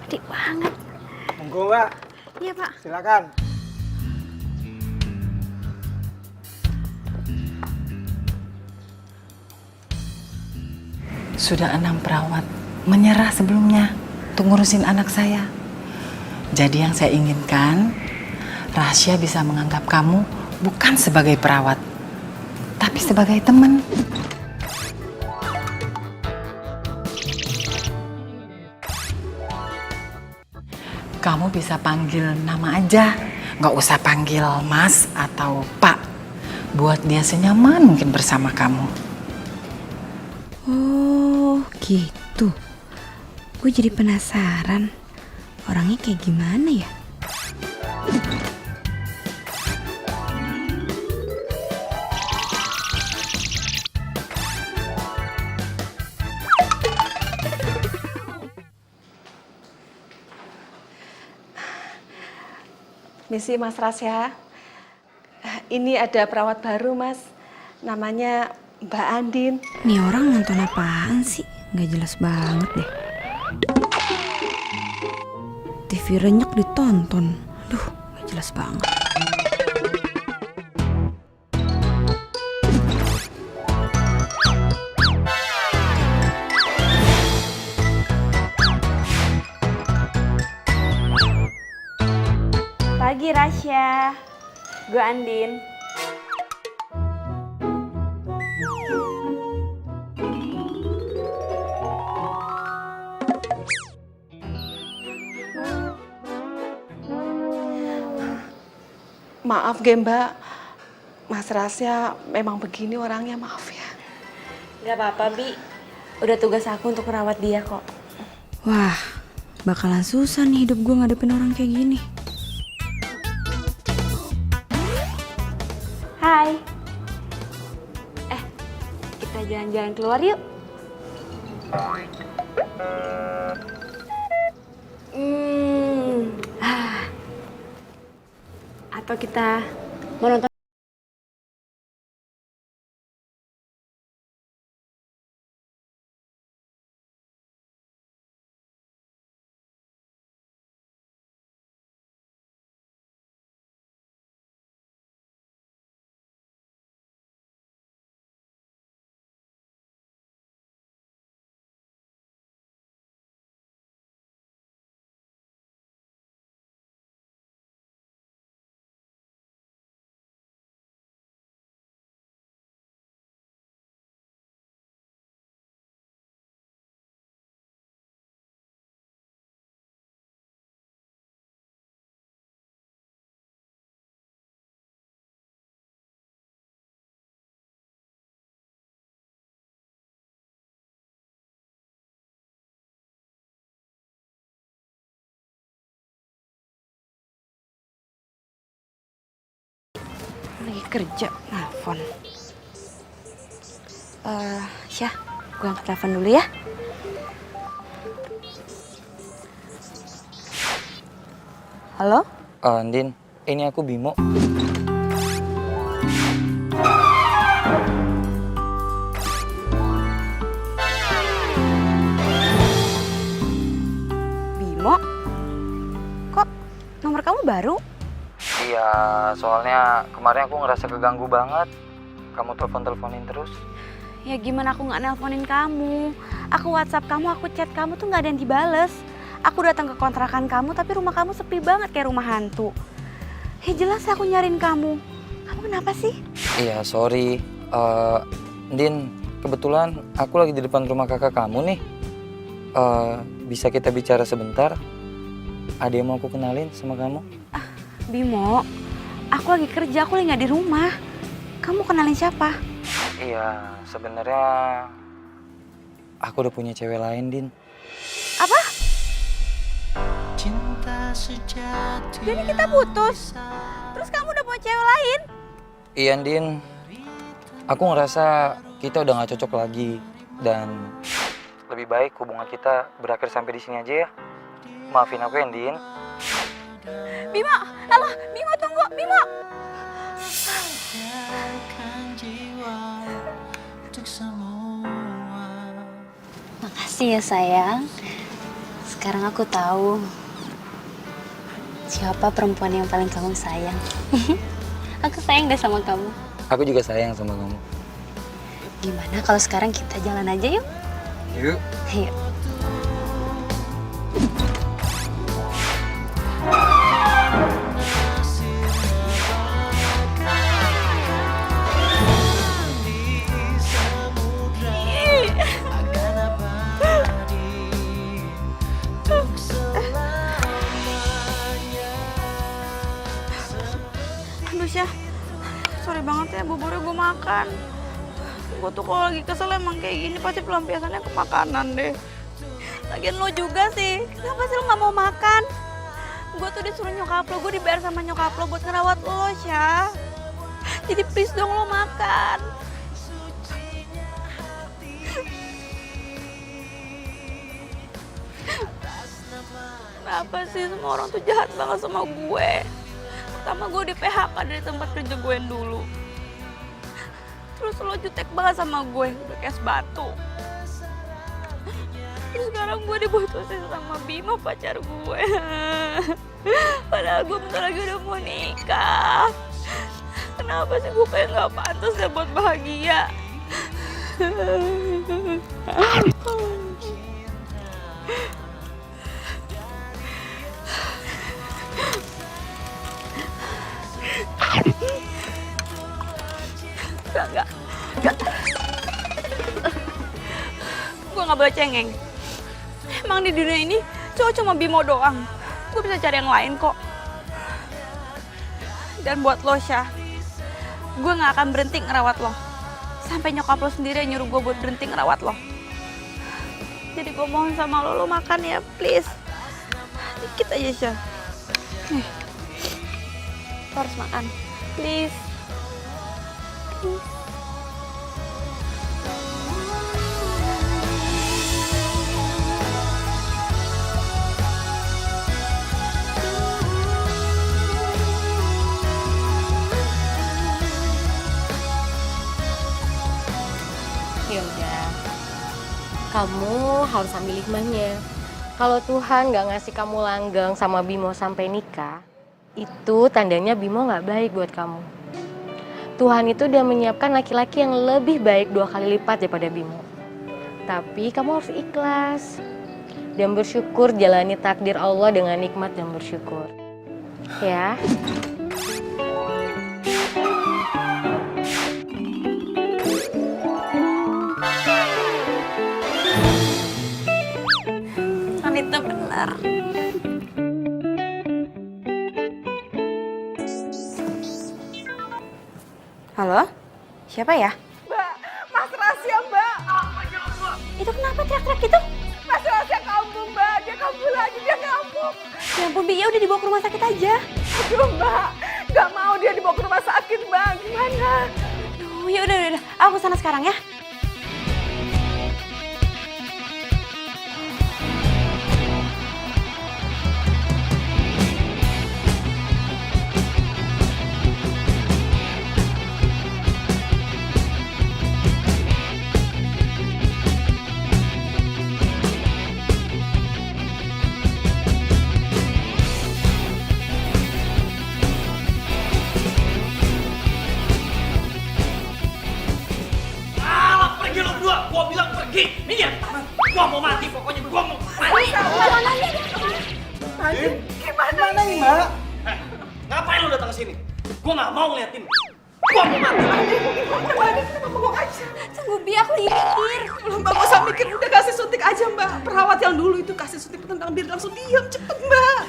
Gede banget. Monggo Mbak, Iya Pak. silakan. Sudah 6 perawat menyerah sebelumnya untuk ngurusin anak saya. Jadi yang saya inginkan, Rasya bisa menganggap kamu bukan sebagai perawat, tapi sebagai teman. Kamu bisa panggil nama aja, nggak usah panggil Mas atau Pak. Buat dia senyaman mungkin bersama kamu. Oh gitu. Gue jadi penasaran. Orangnya kayak gimana ya? Misi Mas Rasya, ini ada perawat baru Mas, namanya Mbak Andin. Nih orang nonton apaan sih? Nggak jelas banget deh. TV renyek ditonton. Aduh, nggak jelas banget. Pagi Rasya, gue Andin. Maaf Mbak, Mas Rasya memang begini orangnya, maaf ya. Gak apa-apa Bi, udah tugas aku untuk merawat dia kok. Wah, bakalan susah nih hidup gue ngadepin orang kayak gini. Hai. Kita jalan-jalan keluar yuk. Atau kita mau nonton. Lagi kerja, nelfon. Syah, gue angkat telepon dulu ya. Halo? Andin, ini aku Bimo. Bimo? Kok nomor kamu baru? Iya, soalnya kemarin aku ngerasa keganggu banget. Kamu telepon-teleponin terus. Ya gimana aku nggak nelponin kamu? Aku WhatsApp kamu, aku chat kamu tuh nggak ada yang dibales. Aku datang ke kontrakan kamu, tapi rumah kamu sepi banget kayak rumah hantu. Ya jelas aku nyariin kamu. Kamu kenapa sih? Iya, sorry. Din, kebetulan aku lagi di depan rumah kakak kamu nih. Bisa kita bicara sebentar? Ada yang mau aku kenalin sama kamu? Bimo, aku lagi kerja, aku lagi nggak di rumah. Kamu kenalin siapa? Iya, sebenarnya aku udah punya cewek lain, Din. Apa? Jadi kita putus? Terus kamu udah punya cewek lain? Iya, Din. Aku ngerasa kita udah gak cocok lagi. Dan lebih baik hubungan kita berakhir sampai di sini aja ya. Maafin aku ya, Din. Bimo, halo, Bimo tunggu, Bimo. Makasih ya sayang. Sekarang aku tahu siapa perempuan yang paling kamu sayang. Aku sayang deh sama kamu. Aku juga sayang sama kamu. Gimana kalau sekarang kita jalan aja yuk? Yuk. Ayo. Aduh Syah, sorry banget ya buburnya gue makan. Gue tuh kalau lagi kesel emang kayak gini pasti pelampiasannya ke makanan deh. Lagian lo juga sih, kenapa sih lo gak mau makan? Gue tuh disuruh nyokap lo, gue dibayar sama nyokap lo buat ngerawat lo Syah. Jadi please dong lo makan. Kenapa sih semua orang tuh jahat banget sama gue? Pertama gue di PHK dari tempat kerja gue yang dulu. Terus lo jutek banget sama gue, udah kayak es batu. Terus sekarang gue diputusin sama Bima pacar gue. Padahal gue bentar lagi udah mau nikah. Kenapa sih gue kayak gak pantas ya buat bahagia? Enggak. Gue gak boleh cengeng. Emang di dunia ini cowok cuma Bimo doang. Gue bisa cari yang lain kok. Dan buat lo Syah, gue gak akan berhenti ngerawat lo. Sampai nyokap lo sendiri yang nyuruh gue buat berhenti ngerawat lo. Jadi gue mohon sama lo makan ya please. Dikit aja Syah. Nih, lo harus makan. Please. Ya udah, kamu harus ambil hikmahnya. Kalau Tuhan nggak ngasih kamu langgeng sama Bimo sampai nikah, itu tandanya Bimo nggak baik buat kamu. Tuhan itu udah menyiapkan laki-laki yang lebih baik 2 kali lipat daripada Bimo. Tapi kamu harus ikhlas dan bersyukur, jalani takdir Allah dengan nikmat dan bersyukur. Ya. Itu benar. Halo? Siapa ya? Mbak, Mas Rahasia Mbak. Itu kenapa teriak-teriak gitu? Mas Rahasia kambuh Mbak, dia kambuh lagi, dia kambuh. Ya ampun Bi, ya udah dibawa ke rumah sakit aja. Aduh Mbak, gak mau dia dibawa ke rumah sakit Mbak, gimana? Aduh, ya udah. Aku sana sekarang ya. Pergi lo berdua, gua bilang pergi. Minggir. Gua mau mati, pokoknya gua mau mati. Gimana nih Mbak? Ngapain lo datang ke sini? Gua nggak mau ngeliatin. Gua mau mati. Kenapa bengong aja? Tunggu Bi, aku lagi mikir. Mbak gak usah mikir, udah kasih suntik aja Mbak. Perawat yang dulu itu kasih suntik penentang biar langsung diam, cepet Mbak.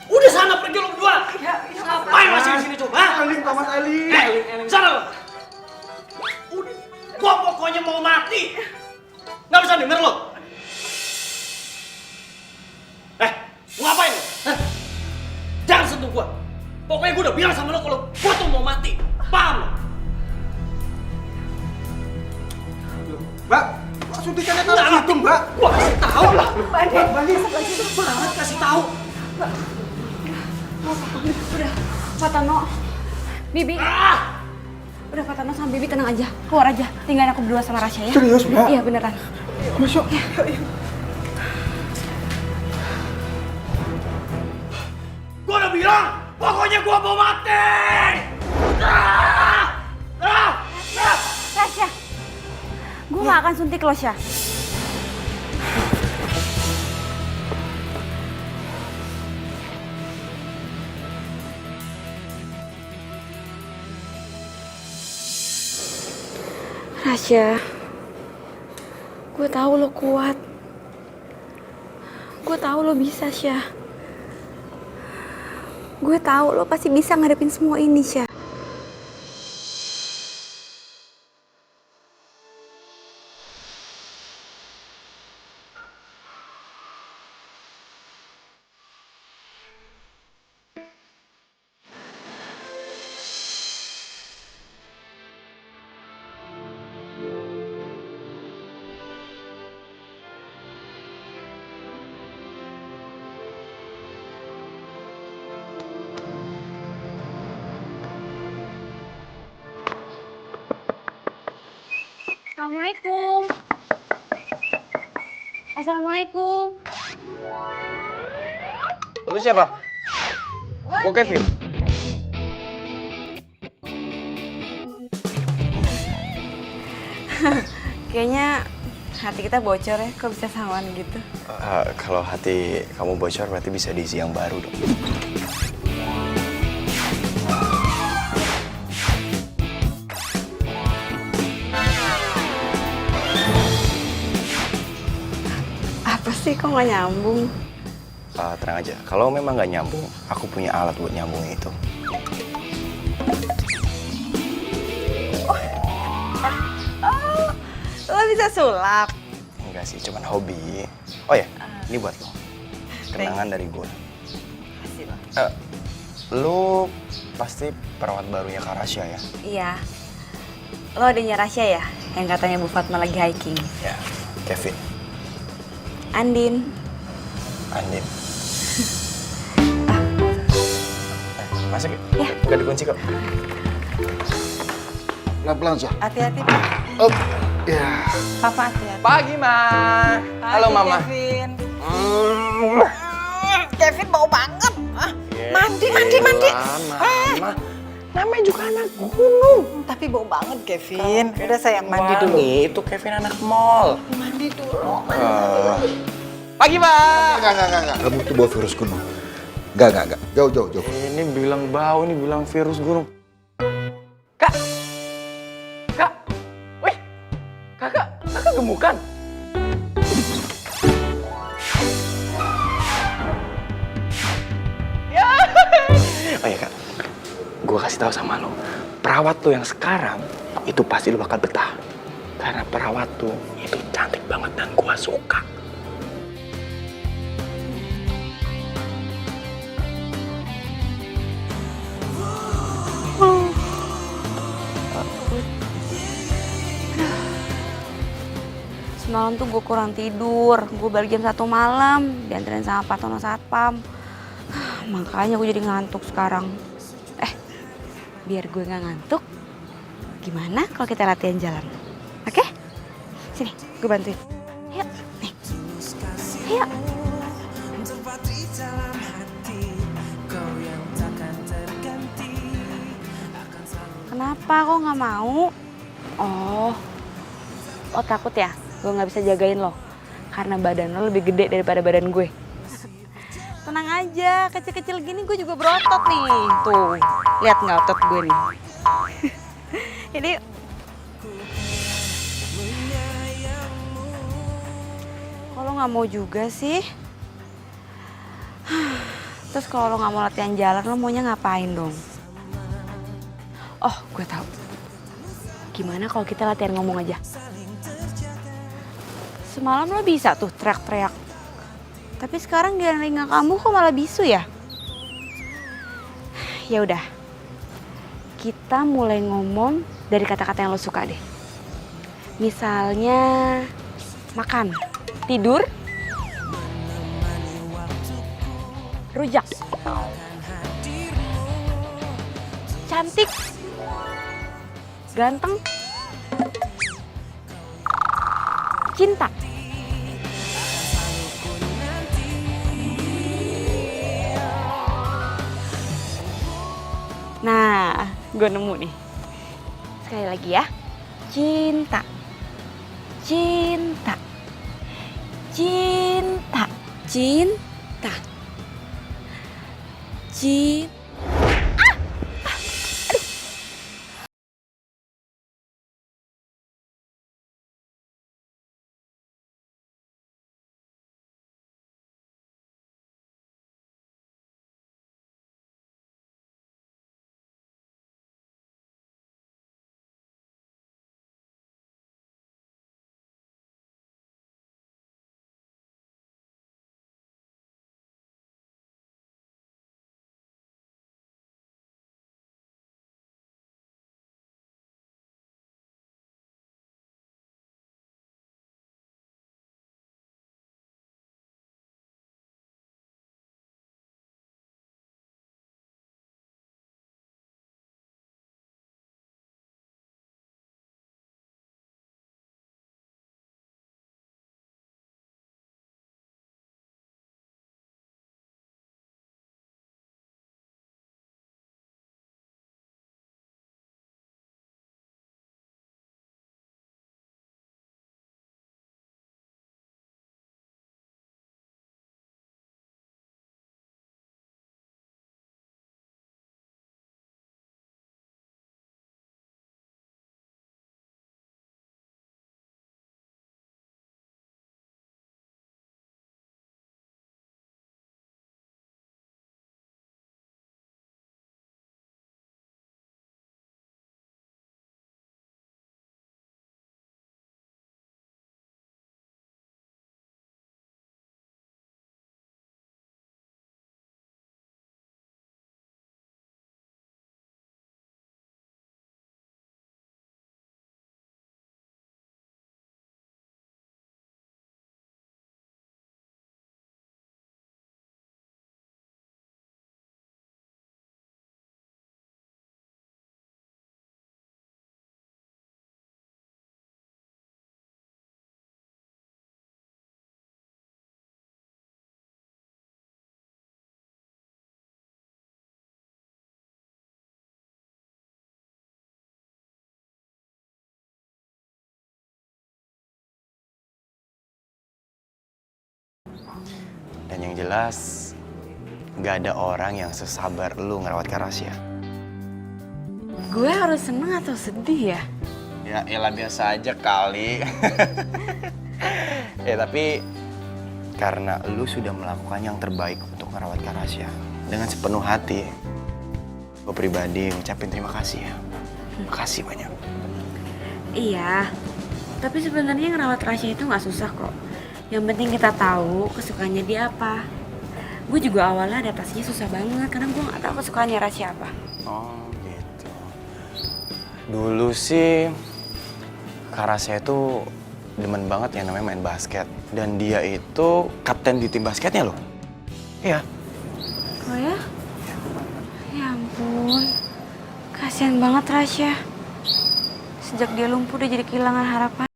Udah sana pergi lo berdua. Ya, Ngapain masih di sini coba? Eling, Paman Eling. Eling. Sana lo. Udah. Gua pokoknya mau mati. Nggak bisa denger lo. Ngapain lo? Jangan sentuh gua. Pokoknya gua udah bilang sama lo kalau gua tuh mau mati. Paham lo? Mbak, kok suntikannya taruh situ, Mbak? Gua kasih tahu. Mbak, Banget kasih tahu. Udah, Fatano, Bibi. Udah Fatano sama Bibi tenang aja, keluar aja. Tinggalin aku berdua sama Rasya ya. Serius, Mbak? Iya beneran. Masuk. bilang, pokoknya gua mau mati. Tasya, gue gak akan suntik lo, Syah. Rasya, gue tahu lo kuat. Gue tahu lo bisa, Syah. Gue tahu lo pasti bisa ngadepin semua ini, Syah. Assalamualaikum. Assalamualaikum. Lu siapa? Gue Kevin. Kayaknya hati kita bocor ya, kok bisa samaan gitu? Kalau hati kamu bocor berarti bisa diisi yang baru dong. Apa sih, kok nggak nyambung? Tenang aja, kalau memang nggak nyambung, aku punya alat buat nyambungin itu. Lo bisa sulap? Enggak sih, cuman hobi. Oh ya, ini buat lo. Kenangan dari gue. Lu pasti perawat barunya Kak Rasya ya? Iya. Lo adanya Rasya ya? Yang katanya Bu Fatma lagi hiking. Ya, Kevin. Andin. Andin. Masuk ya? Ya. Gak dikunci kok. Pelan-pelan, Syah. Hati-hati, Pak. Up. Ya. Papa hati-hati. Pagi, Ma. Halo, Mama. Kevin. Kevin bau banget. Mandi. Mama. Namanya juga anak gunung. Tapi bau banget, Kevin. Udah sayang, mandi dulu. Itu Kevin anak mall. Mandi dulu. Pagi, Pak. Enggak. Kamu tuh bawa virus gunung. Enggak. Jauh. Ini bilang bau, ini bilang virus gunung. Kak. Wih. Kakak gemukan. Ya. Oh ya, Kak. Gue kasih tahu sama lo, perawat lo yang sekarang itu pasti lo bakal betah. Karena perawat tuh itu cantik banget dan gue suka. Semalam tuh gue kurang tidur, gue balik jam 1 malam, dianterin sama Pak Tono Satpam. Makanya gue jadi ngantuk sekarang. Biar gue gak ngantuk, gimana kalau kita latihan jalan? Oke? Sini, gue bantuin. Yuk, nih. Yuk. Kenapa kok gak mau? Oh, lo takut ya? Gue gak bisa jagain lo karena badan lo lebih gede daripada badan gue. Tenang aja, kecil-kecil gini gue juga berotot nih. Tuh, lihat nggak otot gue nih. Ini kalau nggak mau juga sih. Terus kalau lo nggak mau latihan jalan, lo maunya ngapain dong? Oh, gue tahu. Gimana kalau kita latihan ngomong aja? Semalam lo bisa tuh teriak-teriak. Tapi sekarang giliran telinga kamu kok malah bisu ya? Ya udah. Kita mulai ngomong dari kata-kata yang lo suka deh. Misalnya makan, tidur, rujak, cantik, ganteng, cinta. Nah, gue nemu nih. Sekali lagi ya. Cinta. Cinta. Cinta. Cinta. Cinta. Dan yang jelas, gak ada orang yang sesabar lu ngerawat Kak Rasya. Gue harus seneng atau sedih ya? Ya elah biasa aja kali. Ya tapi karena lu sudah melakukan yang terbaik untuk ngerawat Kak Rasya dengan sepenuh hati, gue pribadi ngucapin terima kasih ya. Makasih banyak. Iya, tapi sebenarnya ngerawat Rasya itu nggak susah kok. Yang penting kita tahu kesukaannya dia apa. Gue juga awalnya adaptasinya susah banget karena gue nggak tahu kesukaannya Rasya apa. Oh gitu. Dulu sih Kak Rasya itu demen banget yang namanya main basket. Dan dia itu kapten di tim basketnya loh. Iya. Oh ya? Ya ampun, kasihan banget Rasya. Sejak dia lumpuh dia jadi kehilangan harapan.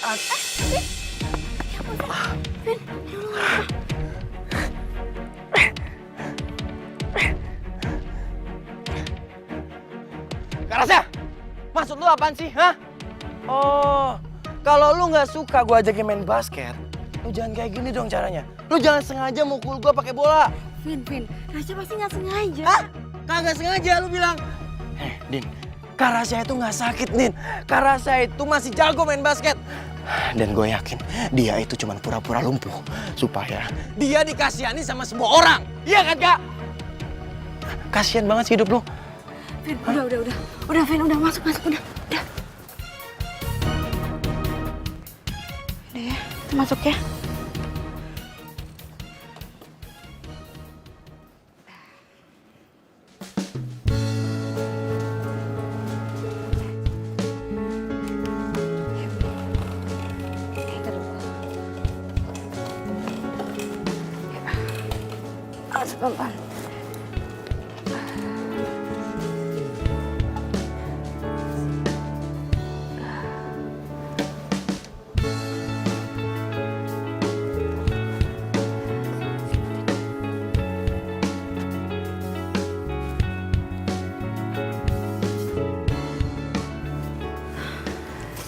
Kak Rasya, maksud lu apaan sih, hah? Oh, kalau lu nggak suka gue ajakin main basket, lu jangan kayak gini dong caranya. Lu jangan sengaja mukul gue pakai bola. Vin, Rasya pasti nggak sengaja. Hah? Kagak sengaja lu bilang. Din, Kak Rasya itu nggak sakit, Din. Kak Rasya itu masih jago main basket. Dan gue yakin dia itu cuma pura-pura lumpuh supaya dia dikasihani sama semua orang. Iya kan, Kak? Kasian banget sih hidup lu. Vin, udah Vin, udah masuk, udah. Udah ya, kita masuk ya. Pelan-pelan.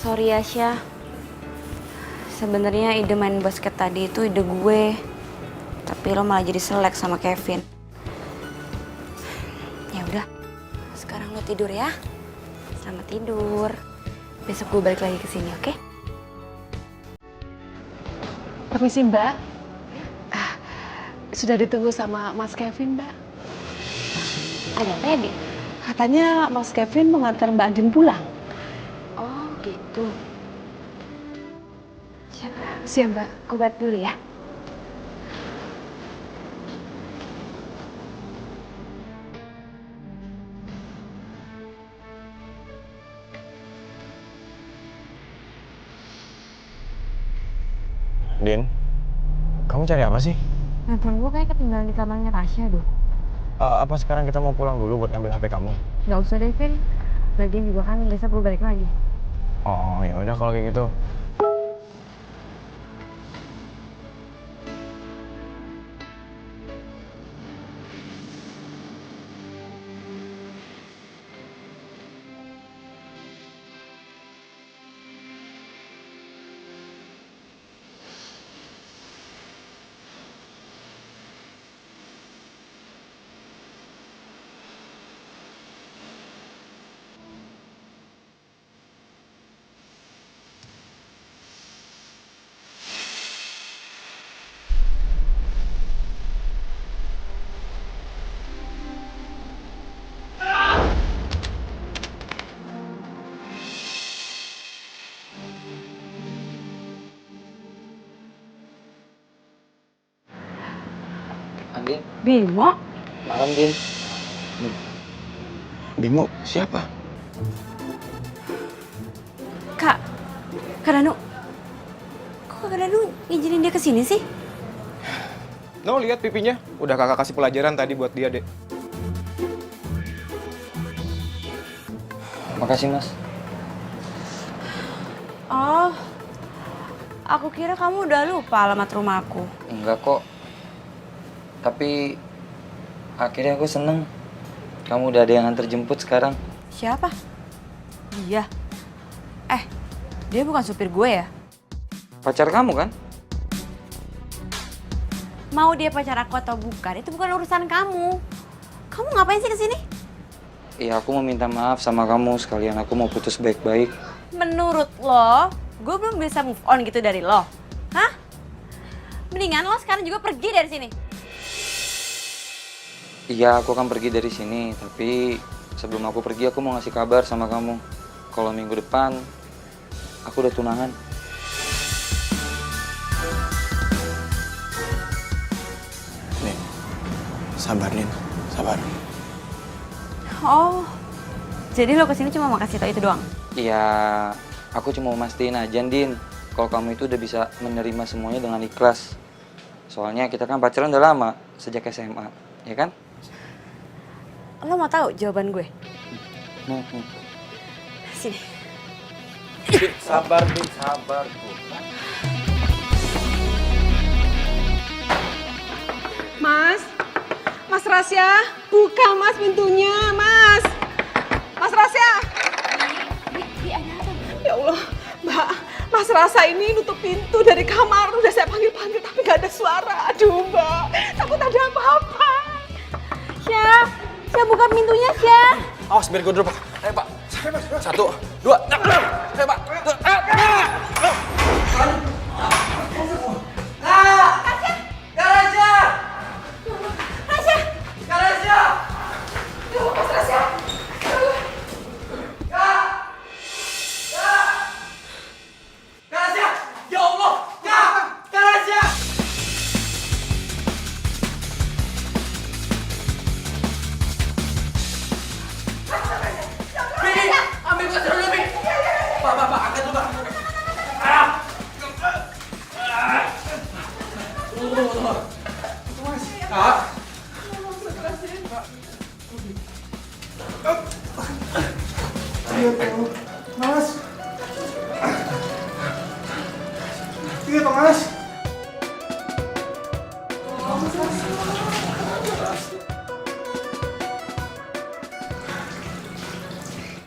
Sorry ya, Syah. Sebenarnya ide main basket tadi itu ide gue. Tapi lo malah jadi selek sama Kevin. Ya udah. Sekarang lo tidur ya. Selamat tidur. Besok gue balik lagi ke sini, oke? Permisi Mbak. Sudah ditunggu sama Mas Kevin, Mbak. Ada apa ya, Bi? Katanya Mas Kevin mengantar Mbak Andin pulang. Oh, gitu. Siap, Mbak. Gue buat dulu ya. Din, kamu cari apa sih? Handphone gue kayak ketinggalan di kamarnya Rasya, Duh. Apa sekarang kita mau pulang dulu buat ngambil HP kamu? Gak usah deh, Vin. Lagian juga kan besok gue balik lagi. Oh, ya udah kalau kayak gitu. Andin, Bimo? malam Din. Bimo, siapa? Kak Danu. Kok Kak Danu ngizinin dia kesini sih? No, lihat pipinya. Udah kakak kasih pelajaran tadi buat dia, Dek. Makasih, Mas. Oh, aku kira kamu udah lupa alamat rumahku. Enggak kok. Tapi akhirnya aku seneng. Kamu udah ada yang antar jemput sekarang. Siapa? Dia. Dia bukan supir gue ya? Pacar kamu kan? Mau dia pacar aku atau bukan, itu bukan urusan kamu. Kamu ngapain sih kesini? Iya, aku mau minta maaf sama kamu sekalian. Aku mau putus baik-baik. Menurut lo, gue belum bisa move on gitu dari lo. Hah? Mendingan lo sekarang juga pergi dari sini. Iya, aku akan pergi dari sini. Tapi sebelum aku pergi, aku mau ngasih kabar sama kamu. Kalau minggu depan, aku udah tunangan. Nin, sabar Nin, sabar. Oh, jadi lo kesini cuma mau kasih tau itu doang? Iya, aku cuma mau mastiin aja, Din. Kalau kamu itu udah bisa menerima semuanya dengan ikhlas. Soalnya kita kan pacaran udah lama, sejak SMA, ya kan? Lo mau tahu jawaban gue? Nah, Sini. Din, sabar, Din, sabar. Mas, Mas Rasya, buka Mas pintunya, Mas. Mas Rasya. Ya Allah, Mbak, Mas Rasa ini nutup pintu dari kamar. Udah saya panggil-panggil tapi gak ada suara. Aduh Mbak, takut ada apa-apa. Syah, buka pintunya, Syah. Awas, biar gue dulu, Pak. Ayo, Pak. 1, 2, ayo, Pak.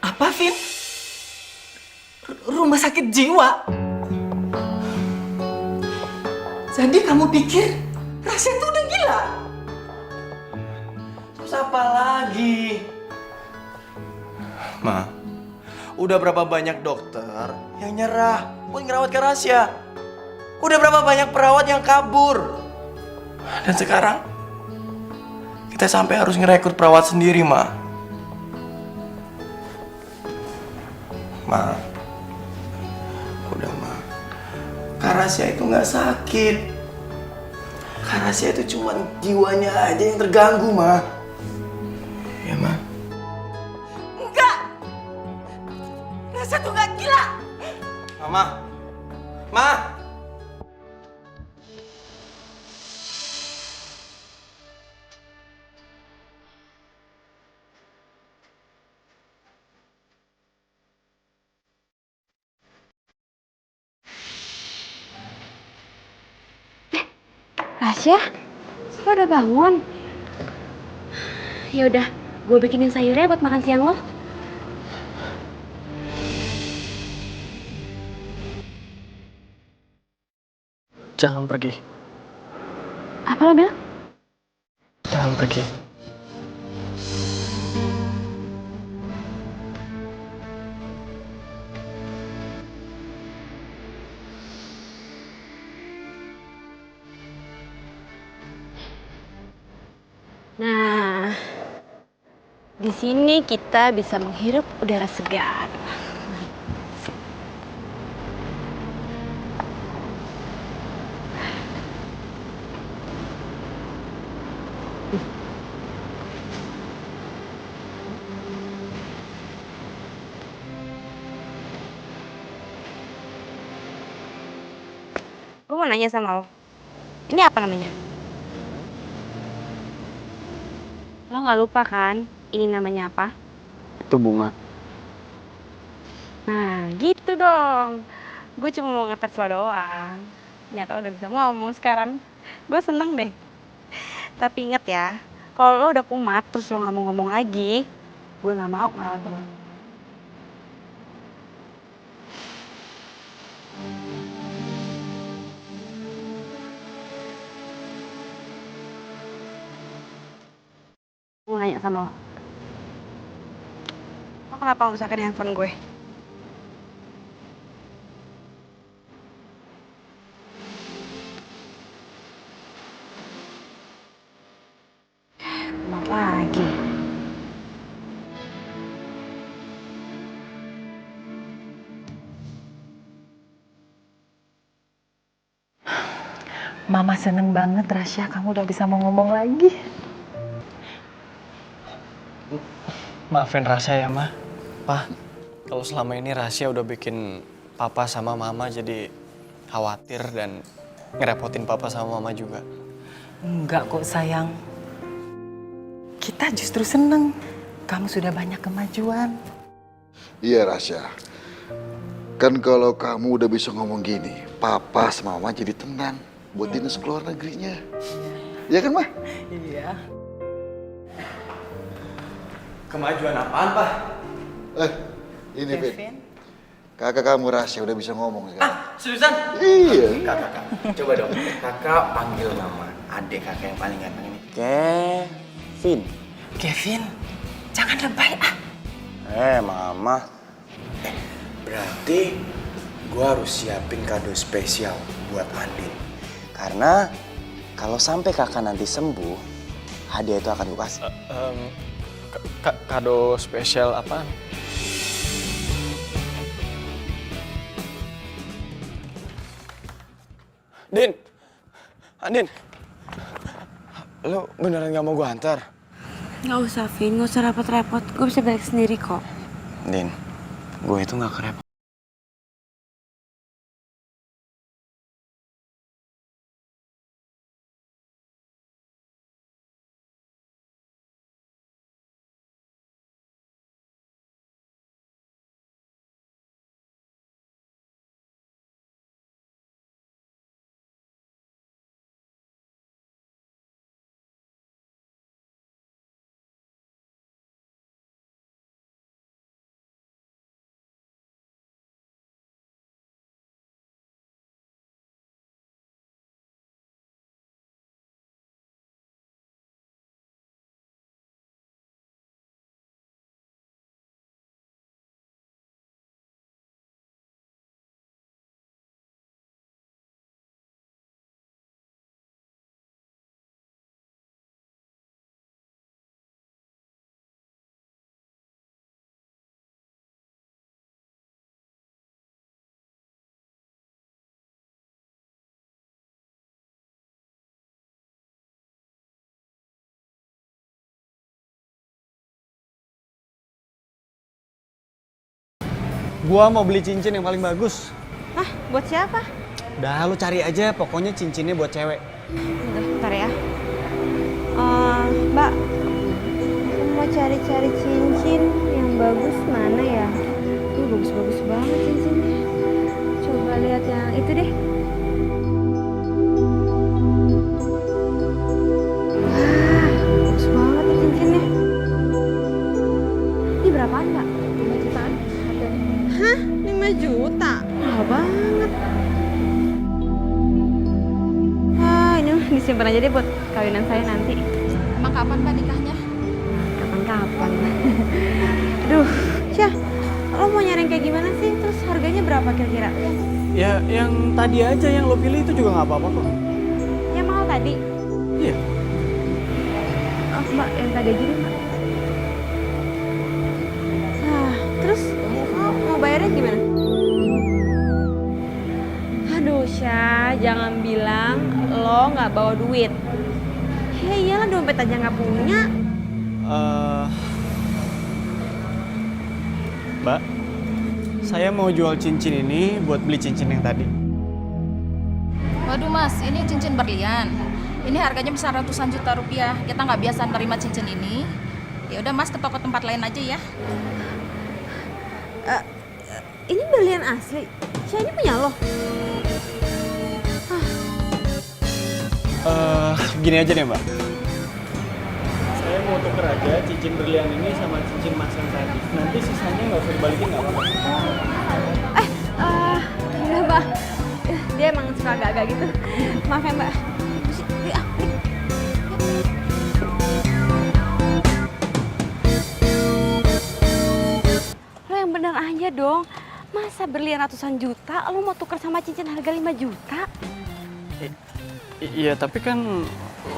Apa, Vin? Rumah sakit jiwa? Jadi kamu pikir Rasya itu udah gila? Terus apa lagi? Ma, udah berapa banyak dokter yang nyerah buat ngerawat Kak Rasya? Udah berapa banyak perawat yang kabur? Dan sekarang kita sampai harus ngerekrut perawat sendiri, Ma. Ma, udah Ma. Kak Rasya itu nggak sakit. Kak Rasya itu cuma jiwanya aja yang terganggu, Ma. Ya, Ma. Enggak! Rasya tuh nggak gila! Mama. Ma. Rasya, lo udah bangun? Ya udah, gue bikinin sayurnya buat makan siang lo. Jangan pergi. Apa lo bilang? Jangan pergi. Nah, di sini kita bisa menghirup udara segar. Gue mau nanya sama lo, ini apa namanya? Lo nggak lupa kan, ini namanya apa? Itu bunga. Nah, gitu dong. Gue cuma mau ngetes lo doang. Nyata udah bisa ngomong sekarang. Gue seneng deh. Tapi inget ya, kalau lo udah kumat terus lo nggak mau ngomong lagi, gue nggak mau ngerawat lo. Gue nanya sama lo. Lo kenapa nggak usah handphone gue? Kumat lagi. Mama seneng banget, Rasya, kamu udah bisa mau ngomong lagi. Maafin Rasya ya, Ma. Pa, kalau selama ini Rasya udah bikin Papa sama Mama jadi khawatir dan ngerepotin Papa sama Mama juga. Enggak kok, sayang. Kita justru seneng. Kamu sudah banyak kemajuan. Iya, Rasya. Kan kalau kamu udah bisa ngomong gini, papa sama mama jadi tenang buat dinas ke luar negerinya. Iya kan, Ma? Iya. Kemajuan apaan, Pak? Ini, Vin. Kakak kamu Rasya udah bisa ngomong sekarang. Seriusan? Iya. Kakak, coba dong. Kakak panggil nama adik kakak yang paling ganteng ini. Kevin. Kevin, jangan lebay ah. Mama. Berarti gua harus siapin kado spesial buat Andin. Karena kalau sampai kakak nanti sembuh, hadiah itu akan gua kasih. Kado spesial apaan? Din! Andin! Lo beneran gak mau gua antar? Nggak usah, Vin. Nggak usah repot-repot. Gue bisa balik sendiri kok. Din, gue itu gak kerepot. Gua mau beli cincin yang paling bagus. Hah? Buat siapa? Udah lu cari aja, pokoknya cincinnya buat cewek. Udah, bentar ya. Mbak, aku mau cari-cari cincin yang bagus mana ya? Ini bagus-bagus banget cincinnya. Coba lihat yang itu deh. Wah, bagus banget nih cincinnya. Ini berapaan, Mbak? 5 jutaan. Hah? 5 juta? Mahal banget. Ini disimpan aja deh buat kawinan saya nanti. Emang kapan Mbak nikahnya? Kapan-kapan. Aduh, Syah, lo mau nyari yang kayak gimana sih? Terus harganya berapa kira-kira? Ya, yang tadi aja yang lo pilih itu juga nggak apa-apa kok. Yang mahal tadi? Iya. Oh, Mbak, yang tadi aja deh, Mbak. Nah, terus mau bayarnya gimana? Aduh, Syah, jangan bilang lo nggak bawa duit. Ya iyalah, dompet aja nggak punya. Mbak, saya mau jual cincin ini buat beli cincin yang tadi. Waduh Mas, ini cincin berlian. Ini harganya bisa ratusan juta rupiah. Kita nggak biasa nerima cincin ini. Ya udah Mas, ke toko tempat lain aja ya. Ini berlian asli. Syah, ini punya lo? Gini aja deh Mbak. Saya mau tuker aja cincin berlian ini sama cincin mas yang tadi. Nanti sisanya nggak usah dibalikin, nggak apa-apa. Udah Mbak. Dia emang suka agak-agak gitu. Maaf ya Mbak. Lo yang bener aja dong. Masa berlian ratusan juta, lo mau tuker sama cincin harga 5 juta? Iya, tapi kan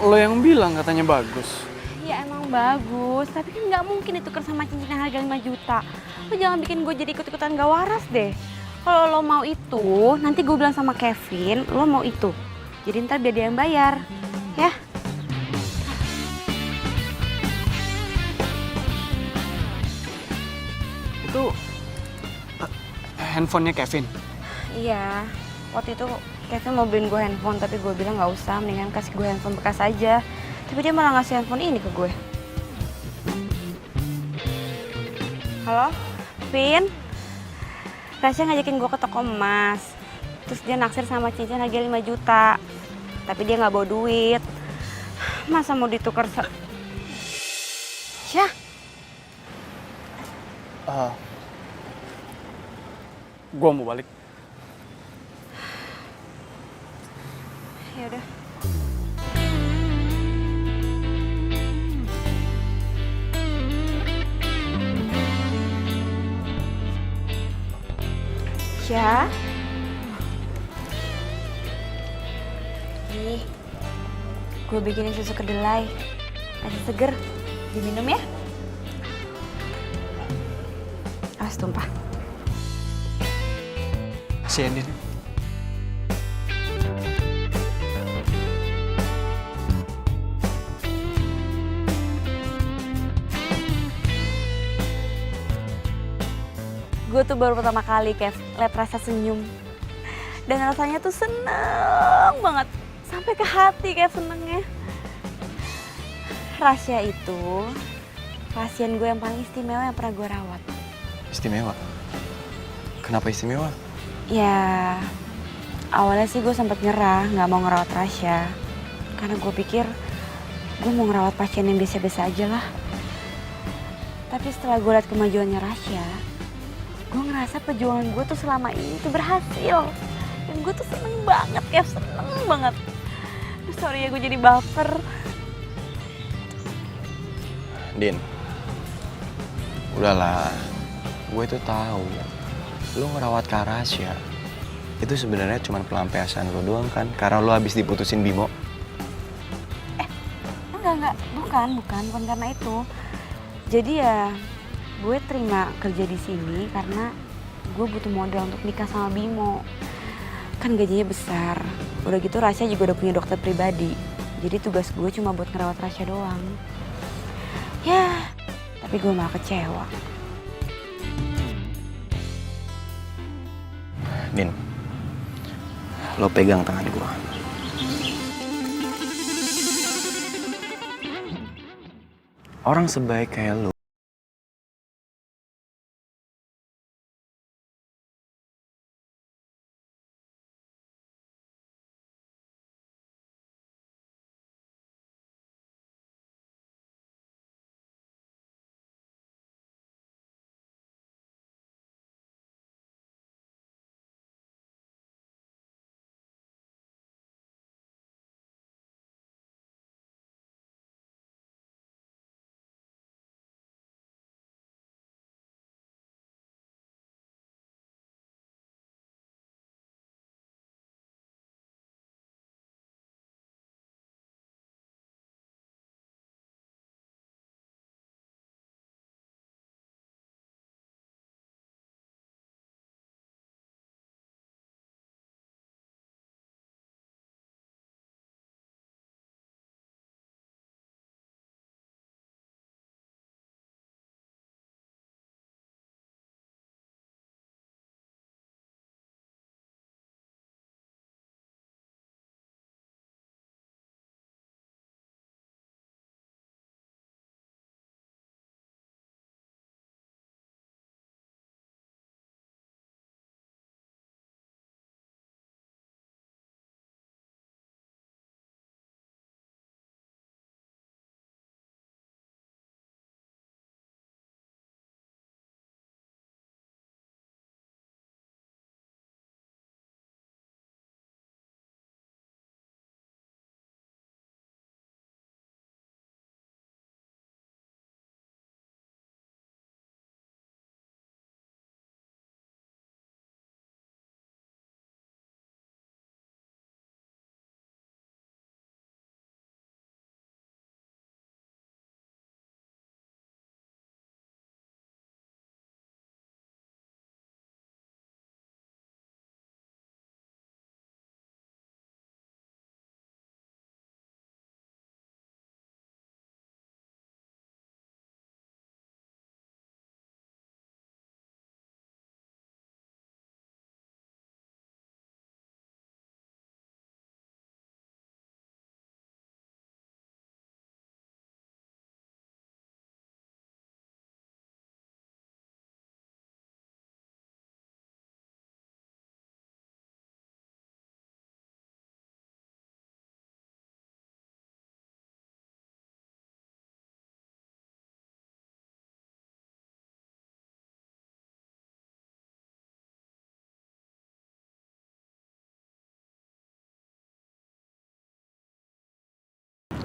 lo yang bilang katanya bagus. Ya emang bagus, tapi kan nggak mungkin ditukar sama cincin yang harga 5 juta. Lo jangan bikin gue jadi ikut-ikutan gak waras deh. Kalau lo mau itu, nanti gue bilang sama Kevin, lo mau itu. Jadi ntar biar dia yang bayar, ya? Itu handphonenya Kevin. Iya, waktu itu Kevin mau beliin gue handphone, tapi gue bilang nggak usah, mendingan kasih gue handphone bekas aja. Tapi dia malah ngasih handphone ini ke gue. Halo, Vin? Rasya ngajakin gue ke toko emas. Terus dia naksir sama cincin harga 5 juta. Tapi dia nggak bawa duit. Masa mau ditukar Syah, Gua mau balik. ya udah. Syah. Nih, gue bikinin susu kedelai. Masih seger. Diminum ya. Awas tumpah. Si Andin. Gue tuh baru pertama kali, Kev, liat rasa senyum. Dan rasanya tuh seneng banget. Sampai ke hati, Kev, senengnya. Rasya itu pasien gue yang paling istimewa yang pernah gue rawat. Istimewa? Kenapa istimewa? Ya, awalnya sih gue sempet nyerah, gak mau ngerawat Rasya. Karena gue pikir gue mau ngerawat pasien yang biasa-biasa aja lah. Tapi setelah gue liat kemajuannya Rasya, gue ngerasa perjuangan gue tuh selama ini tuh berhasil. Dan gue tuh seneng banget, Kev, seneng banget. Sorry ya gue jadi baper. Din, udahlah, gue tuh tahu lu ngerawat Kak Rasya itu sebenarnya cuma pelampiasan lu doang kan, karena lu habis diputusin Bimo. Enggak, bukan karena itu. Jadi ya gue terima kerja di sini karena gue butuh modal untuk nikah sama Bimo. Kan gajinya besar. Udah gitu Rasya juga udah punya dokter pribadi. Jadi tugas gue cuma buat ngerawat Rasya doang. Ya, tapi gue malah kecewa. Din, lo pegang tangan gue. Orang sebaik kayak lo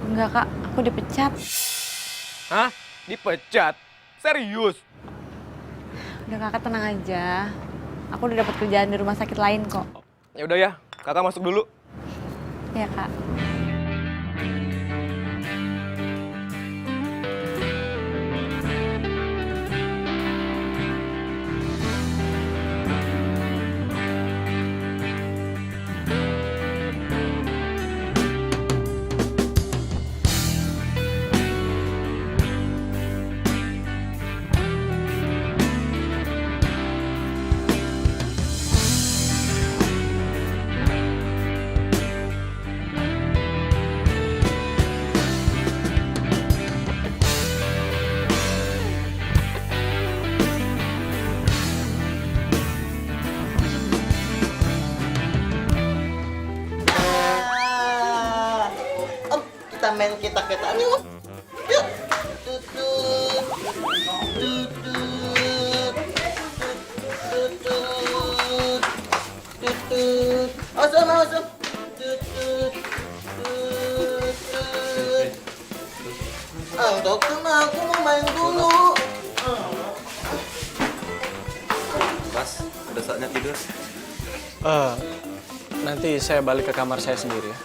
Enggak kak, aku dipecat. Hah? Dipecat? Serius? Udah kakak tenang aja. Aku udah dapat kerjaan di rumah sakit lain kok. Ya udah ya, kakak masuk dulu. Iya kak. Kita main kita-kitaan yuk. Yuk. Tutut. Tutut. Tutut. Tutut. Awesome. Tutut. Tutut. Dokter, aku mau main dulu. Mas, udah saatnya tidur. Nanti saya balik ke kamar saya sendiri ya.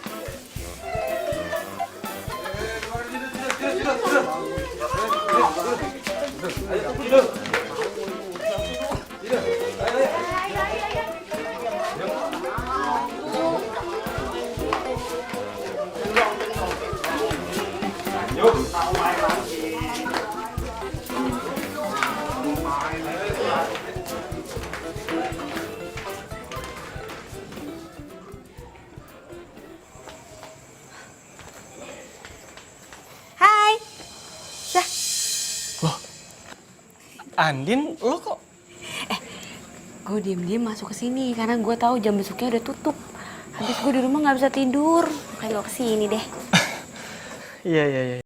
Hai. Andin, lo kok? Gue diem-diem masuk ke sini karena gue tahu jam besoknya udah tutup. Habis gue di rumah nggak bisa tidur, makanya gue kesini deh. Iya.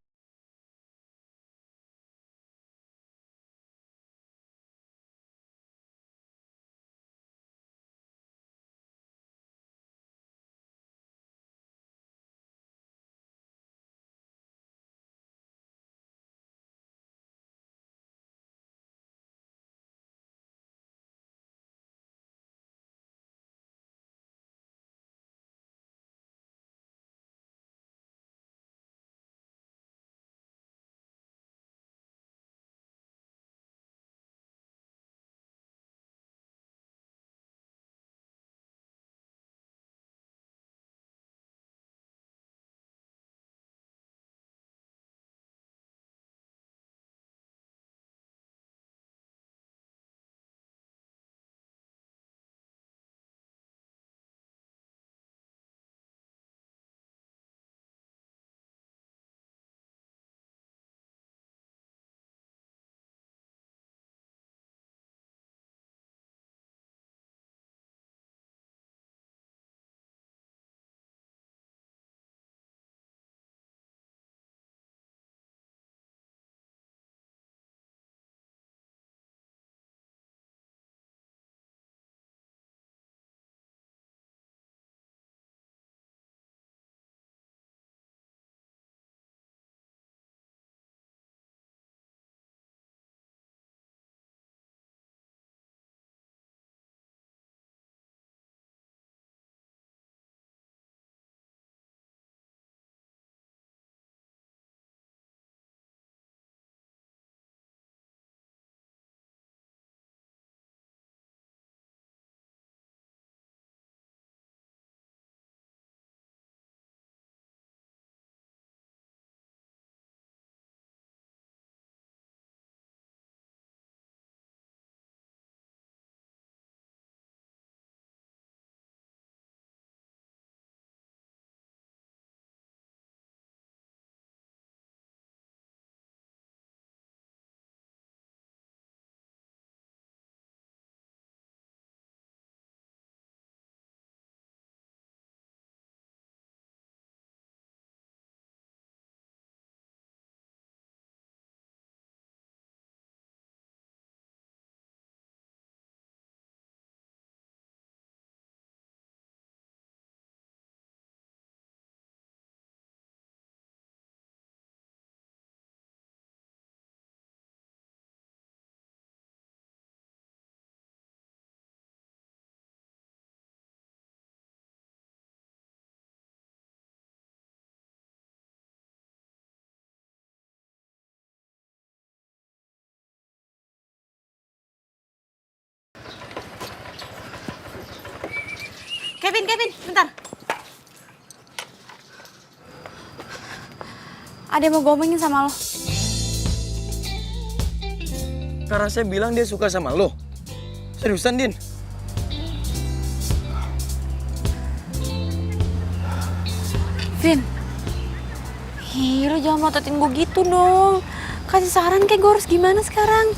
Kevin, bentar. Ada yang mau ngomongin sama lo. Karena saya bilang dia suka sama lo. Seriusan, Din? Vin, lo jangan mototin gue gitu dong. Kasih saran kayak gue harus gimana sekarang.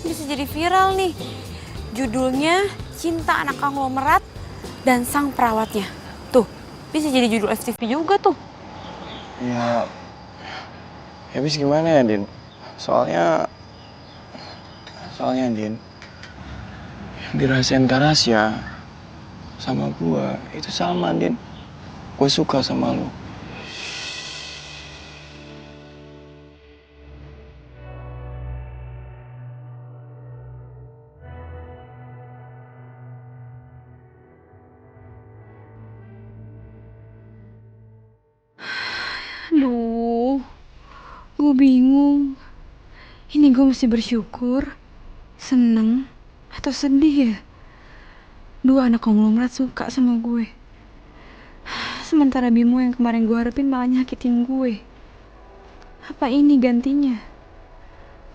Bisa jadi viral nih. Judulnya Cinta Anak Konglomerat dan Sang Perawatnya. Tuh, bisa jadi judul FTV juga tuh. Ya habis gimana ya, Din? Soalnya Din, yang dirasain Kak Rasya sama gua itu sama, Din. Gue suka sama lo. Aduh, gue bingung. Ini gue mesti bersyukur, seneng, atau sedih ya? Dua anak konglomerat suka sama gue. Sementara Bimo yang kemarin gue harapin malah nyakitin gue. Apa ini gantinya?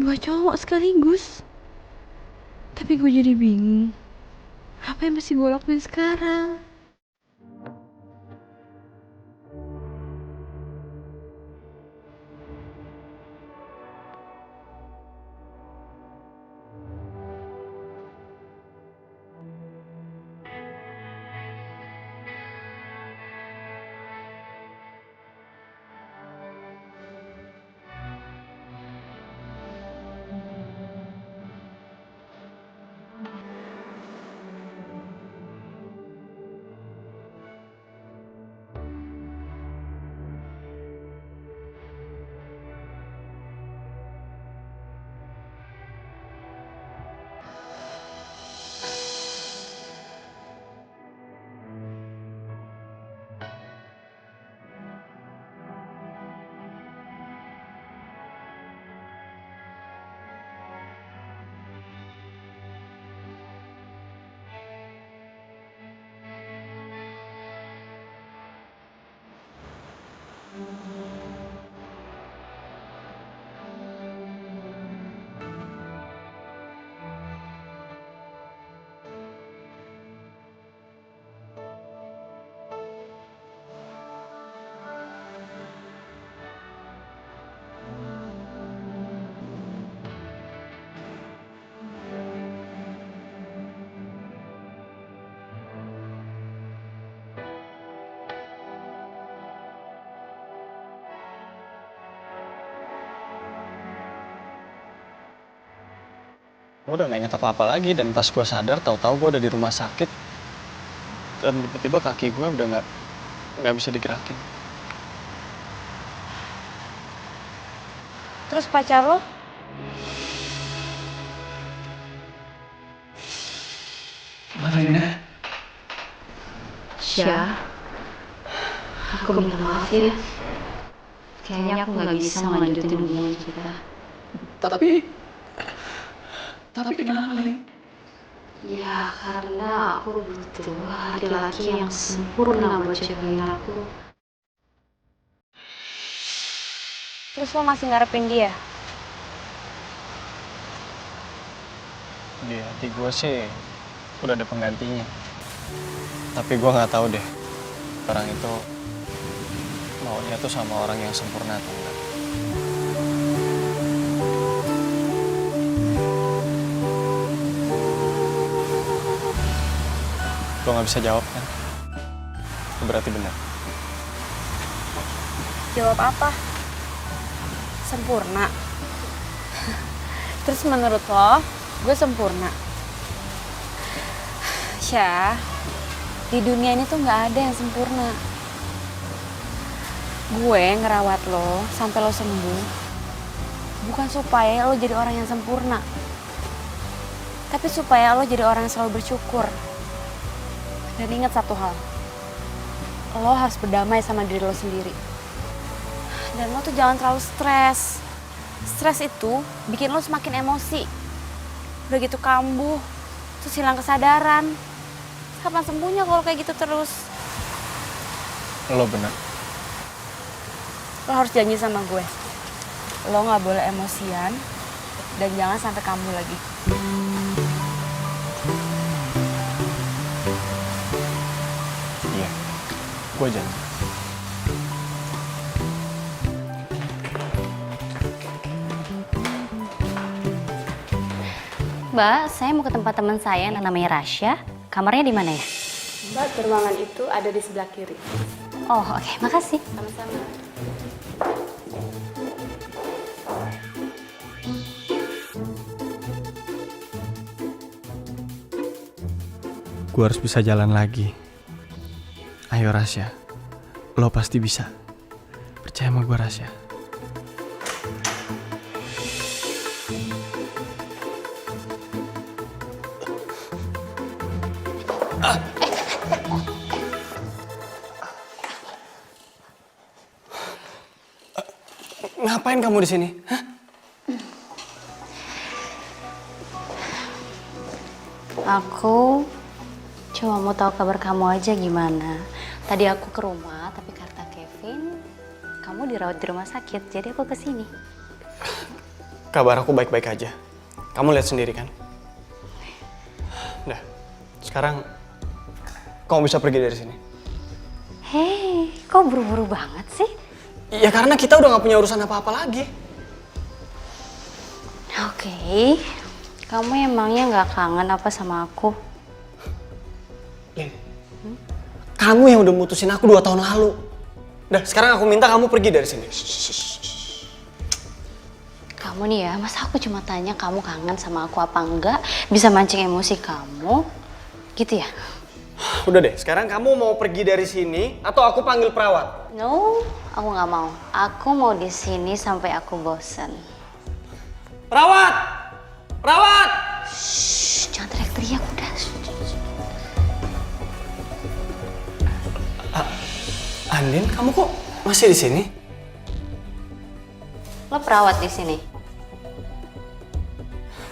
Dua cowok sekaligus. Tapi gue jadi bingung. Apa yang mesti gue lakuin sekarang? Gue udah gak inget apa-apa lagi, dan pas gue sadar tahu-tahu gue udah di rumah sakit dan tiba-tiba kaki gue udah nggak bisa digerakin. Terus pacar lo? Mana ini? Syah, aku minta maaf ya. Kayaknya aku nggak bisa ngelanjutin hubungan kita. Tapi kenapa nih? Ya karena aku butuh laki-laki yang sempurna buat cewek aku. Terus lo masih ngarepin dia? Di hati gue sih udah ada penggantinya. Tapi gue nggak tahu deh, orang itu maunya tuh sama orang yang sempurna atau enggak. Gue nggak bisa jawab kan? Itu berarti benar. Jawab apa? Sempurna. Terus menurut lo, gue sempurna? Syah, di dunia ini tuh nggak ada yang sempurna. Gue ngerawat lo sampai lo sembuh, bukan supaya lo jadi orang yang sempurna, tapi supaya lo jadi orang yang selalu bersyukur. Dan ingat satu hal, lo harus berdamai sama diri lo sendiri. Dan lo tuh jangan terlalu stres. Stres itu bikin lo semakin emosi. Udah gitu kambuh, terus hilang kesadaran. Kapan sembuhnya kalau kayak gitu terus? Lo bener. Lo harus janji sama gue. Lo gak boleh emosian dan jangan sampai kambuh lagi. Iya, gue janji. Mbak, saya mau ke tempat teman saya yang namanya Rasya. Kamarnya di mana ya? Mbak, ruangan itu ada di sebelah kiri. Oh, oke. Makasih. Sama-sama. Gue harus bisa jalan lagi. Ayo Rasya, lo pasti bisa. Percaya sama gue Rasya. Ngapain kamu di sini? Hah? Aku cuma mau tahu kabar kamu aja gimana. Tadi aku ke rumah, tapi kata Kevin, kamu dirawat di rumah sakit, jadi aku kesini. Kabar aku baik-baik aja. Kamu lihat sendiri kan? Udah, sekarang kamu bisa pergi dari sini. Hei, kok buru-buru banget sih? Ya karena kita udah gak punya urusan apa-apa lagi. Oke, kamu emangnya gak kangen apa sama aku? Lin, kamu yang udah mutusin aku 2 tahun lalu. Udah, sekarang aku minta kamu pergi dari sini. Kamu nih ya, masa aku cuma tanya kamu kangen sama aku apa enggak, bisa mancing emosi kamu, gitu ya? Udah deh, sekarang kamu mau pergi dari sini atau aku panggil perawat? No, aku nggak mau. Aku mau di sini sampai aku bosan. Perawat! Perawat! Shh, jangan teriak-teriak udah. Andin, kamu kok masih di sini? Lo perawat di sini?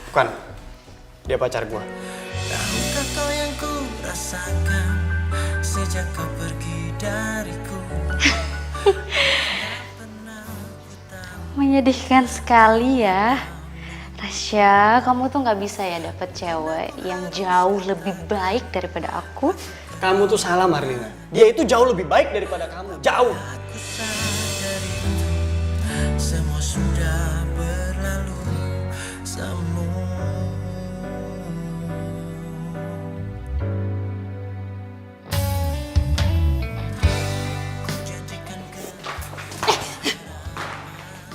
Bukan, dia pacar gua. Tahukah kau yang ku rasakan sejak kau pergi dariku? Menyedihkan sekali ya. Rasya, kamu tuh nggak bisa ya dapet cewek yang jauh lebih baik daripada aku. Kamu tuh salah Marlina. Dia itu jauh lebih baik daripada kamu. Jauh. Aku sadari semua sudah berlalu semua.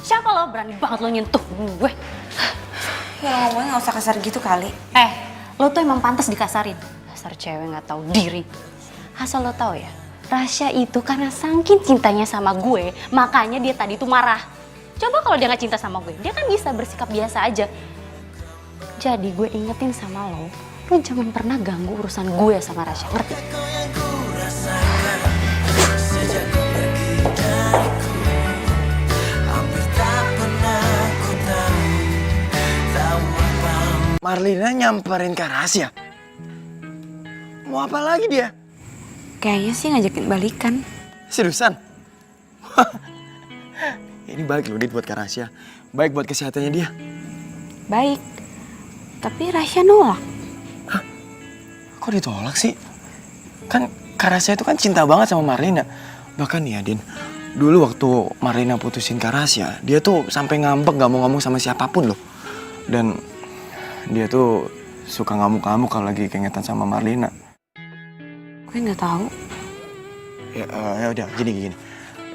Siapa lo berani banget lo nyentuh gue? Ya ngomongnya gak usah kasar gitu kali. Lo tuh emang pantas dikasarin. Dasar cewek nggak tahu diri. Asal lo tahu ya, Rasya itu karena saking cintanya sama gue, makanya dia tadi tuh marah. Coba kalau dia nggak cinta sama gue, dia kan bisa bersikap biasa aja. Jadi gue ingetin sama lo jangan pernah ganggu urusan gue sama Rasya, ngerti? Marlina nyamperin Kak Rasya. Mau apa lagi dia? Kayaknya sih ngajakin balikan. Seriusan? Ini baik loh Dit buat Kak Rasya. Baik buat kesehatannya dia. Baik. Tapi Rasya nolak. Hah? Kok ditolak sih? Kan Kak Rasya itu kan cinta banget sama Marlina. Bahkan nih ya Din, dulu waktu Marlina putusin Kak Rasya, dia tuh sampai ngambek gak mau ngomong sama siapapun loh. Dan dia tuh suka ngamuk-ngamuk kalau lagi keingetan sama Marlina. Gue nggak tahu. Ya udah gini.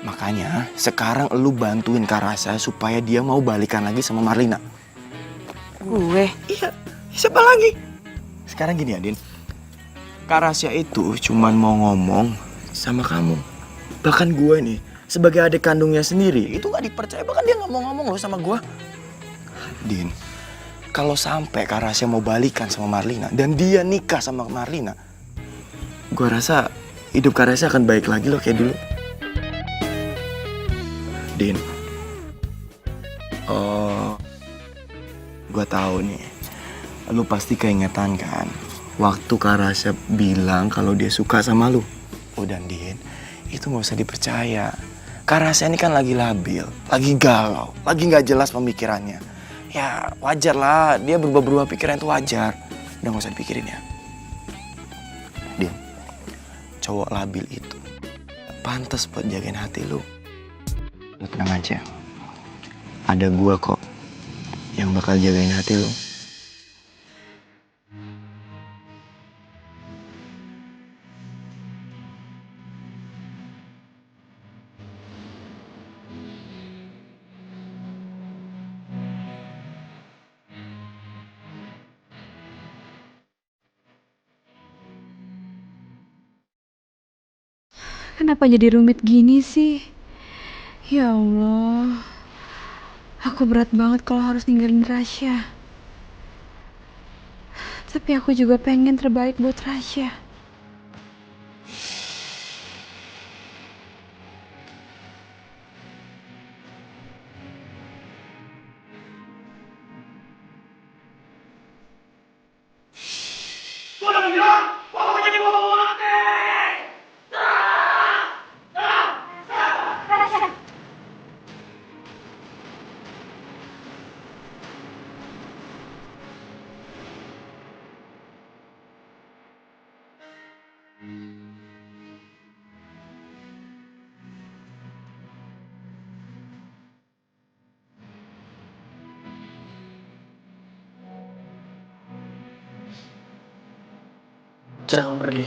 Makanya sekarang lu bantuin Kak Rasya supaya dia mau balikan lagi sama Marlina. Gue? Iya, siapa lagi? Sekarang gini ya Din, Kak Rasya itu cuman mau ngomong sama kamu. Bahkan gue nih sebagai adik kandungnya sendiri itu gak dipercaya, bahkan dia gak mau ngomong loh sama gue. Din, kalau sampai Kak Rasya mau balikan sama Marlina dan dia nikah sama Marlina, gue rasa hidup Kak Rasya akan baik lagi loh kayak dulu. Din, gue tahu nih, lu pasti keingetan kan waktu Kak Rasya bilang kalau dia suka sama lu. Udah, Din, itu nggak usah dipercaya. Kak Rasya ini kan lagi labil, lagi galau, lagi nggak jelas pemikirannya. Ya wajar lah, dia berubah-berubah pikiran itu wajar. Udah nggak usah dipikirin ya. Din, cowok labil itu pantas buat jagain hati lu. Lu tenang aja, ada gua kok yang bakal jagain hati lu. Kenapa jadi rumit gini sih? Ya Allah, aku berat banget kalau harus ninggalin Rasya. Tapi aku juga pengen terbaik buat Rasya. Jangan pergi.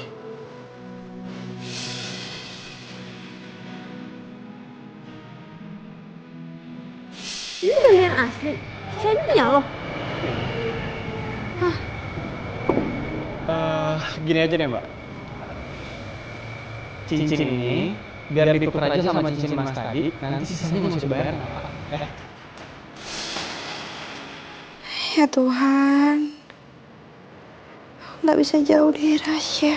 Ini beneran asli. Saya punya loh. Gini aja deh Mbak. Cincin ini biar ditukar aja sama cincin Mas tadi, nanti sisanya nggak usah dibayar. Ya Tuhan, nggak bisa jauh dari Rasya.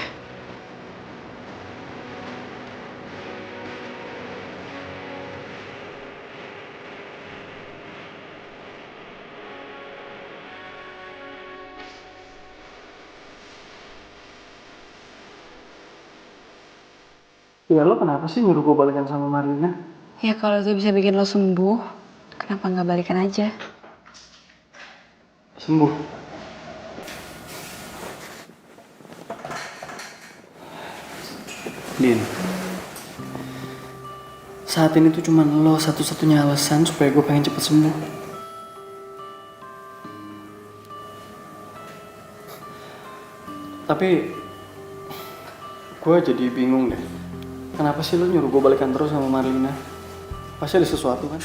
Ya lo kenapa sih nyuruh gue balikan sama Marlina? Ya kalau itu bisa bikin lo sembuh, kenapa nggak balikan aja? Sembuh. Din, saat ini tuh cuma lo satu-satunya alasan supaya gue pengen cepet sembuh. Tapi gue jadi bingung deh. Kenapa sih lo nyuruh gue balikan terus sama Marlina? Pasti ada sesuatu kan?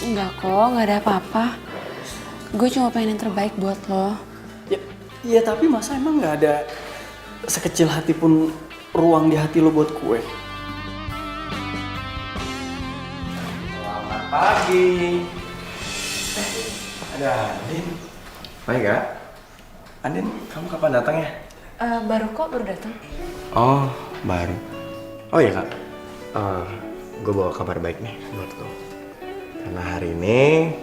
Enggak kok, nggak ada apa-apa. Gue cuma pengen yang terbaik buat lo. Iya tapi masa emang nggak ada sekecil hati pun ruang di hati lo buat gue? Selamat pagi. Ada Andin. Baik Kak. Andin, kamu kapan datang ya? Baru kok, baru datang. Oh, baru. Oh iya Kak. Gue bawa kabar baik nih buat lo. Karena hari ini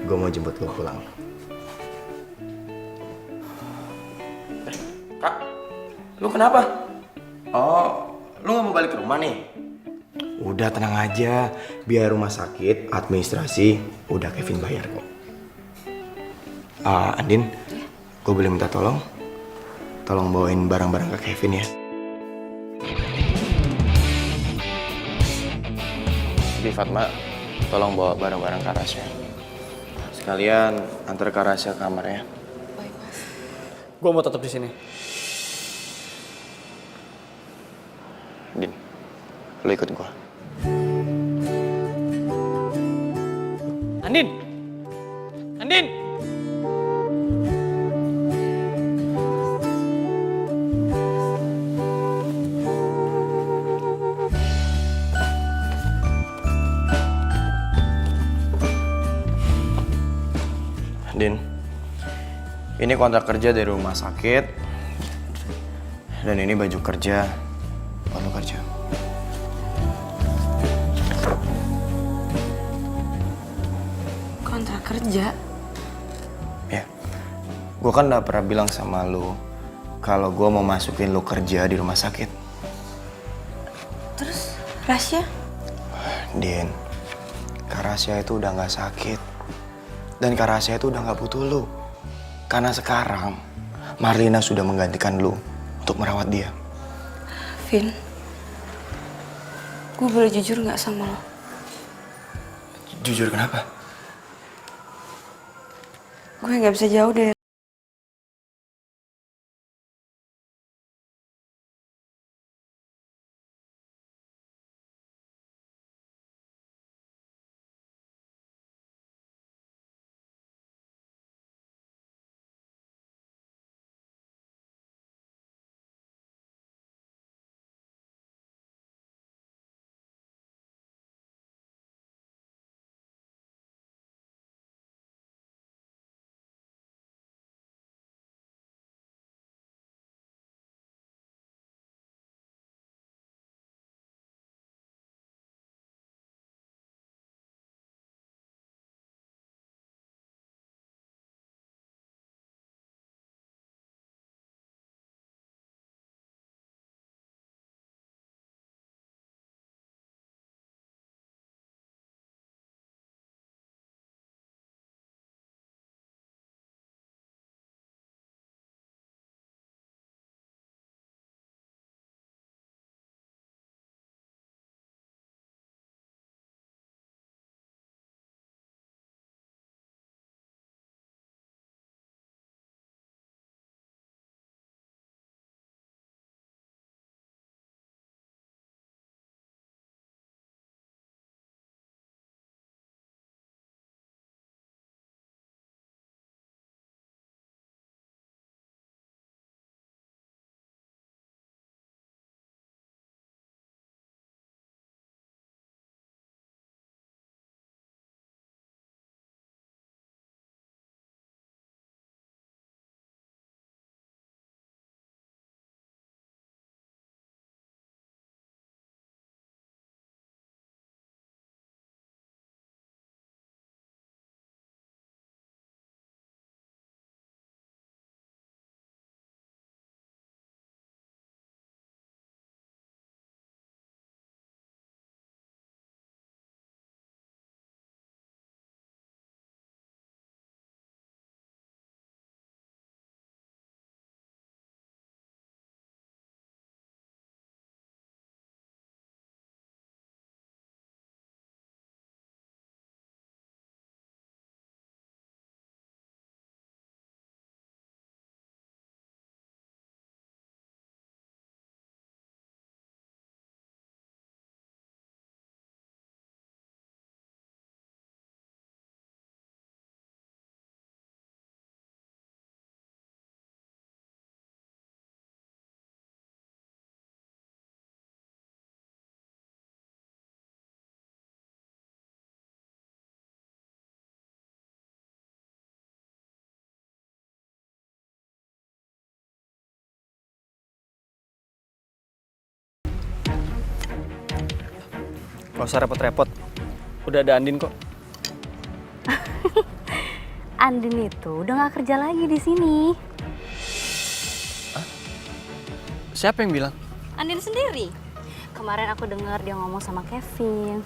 gue mau jemput lo pulang. Kak, lu kenapa? Oh, lu gak mau balik ke rumah nih? Udah tenang aja, biar rumah sakit, administrasi, udah Kevin bayar kok. Andin, gue boleh minta tolong? Tolong bawain barang-barang ke Kevin ya. Bi Fatma, tolong bawa barang-barang ke Rasya. Sekalian antar ke Rasya ke kamarnya. Baik, Mas. Gue mau tetap di sini. Din, lu ikut gua. Andin! Andin! Din, ini kontrak kerja dari rumah sakit. Dan ini baju kerja buat lo kerja. Kontrak kerja? Ya. Gue kan udah pernah bilang sama lu kalau gue mau masukin lu kerja di rumah sakit. Terus Rasya? Din, Kak Rasya itu udah gak sakit. Dan Kak Rasya itu udah gak butuh lu. Karena sekarang Marlina sudah menggantikan lu untuk merawat dia. Vin, gue boleh jujur gak sama lo? Jujur kenapa? Gue gak bisa jauh dari Gak usah repot-repot. Udah ada Andin kok. Andin itu udah gak kerja lagi di sini. Siapa yang bilang? Andin sendiri. Kemarin aku dengar dia ngomong sama Kevin.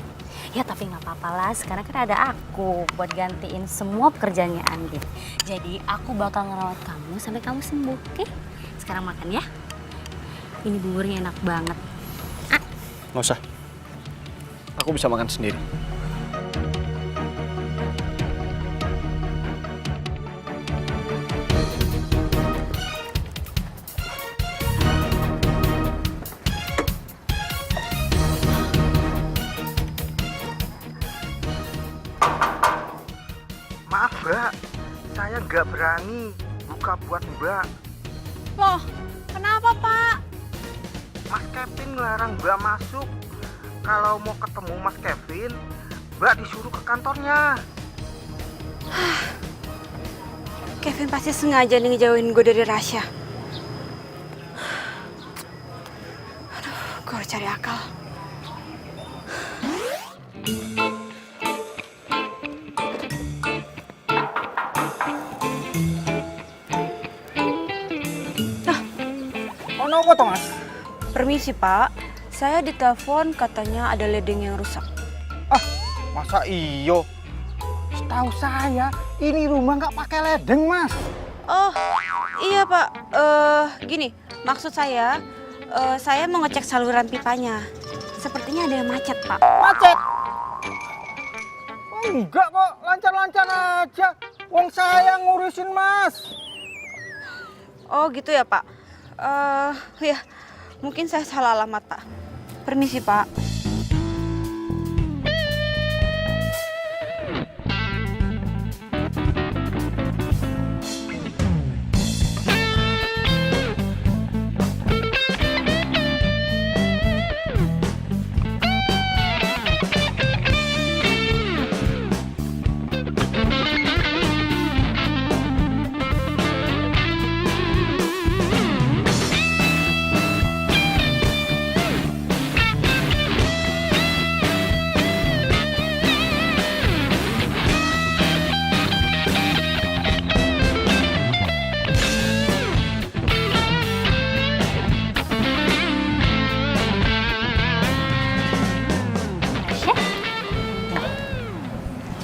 Ya tapi nggak apa-apa lah, sekarang kan ada aku buat gantiin semua pekerjaannya Andin. Jadi aku bakal ngerawat kamu sampai kamu sembuh, oke? Sekarang makan ya. Ini buburnya enak banget. Nggak usah. Aku bisa makan sendiri. Maaf Mbak, saya nggak berani buka buat Mbak. Loh, kenapa Pak? Mas Kevin ngelarang Mbak masuk. Kalau mau ketemu Mas Kevin, Mbak disuruh ke kantornya. Kevin pasti sengaja nih ngejauhin gue dari Rasya. Aduh, gue harus cari akal. Apa toh Mas? Permisi Pak, saya ditelepon katanya ada ledeng yang rusak. Masa iyo? Setahu saya ini rumah nggak pakai ledeng Mas. Oh iya Pak, gini maksud saya mau ngecek saluran pipanya. Sepertinya ada yang macet Pak. Macet? Enggak kok, lancar-lancar aja. Wong saya ngurusin Mas. Oh gitu ya Pak. Ya mungkin saya salah alamat Pak. Permisi Pak.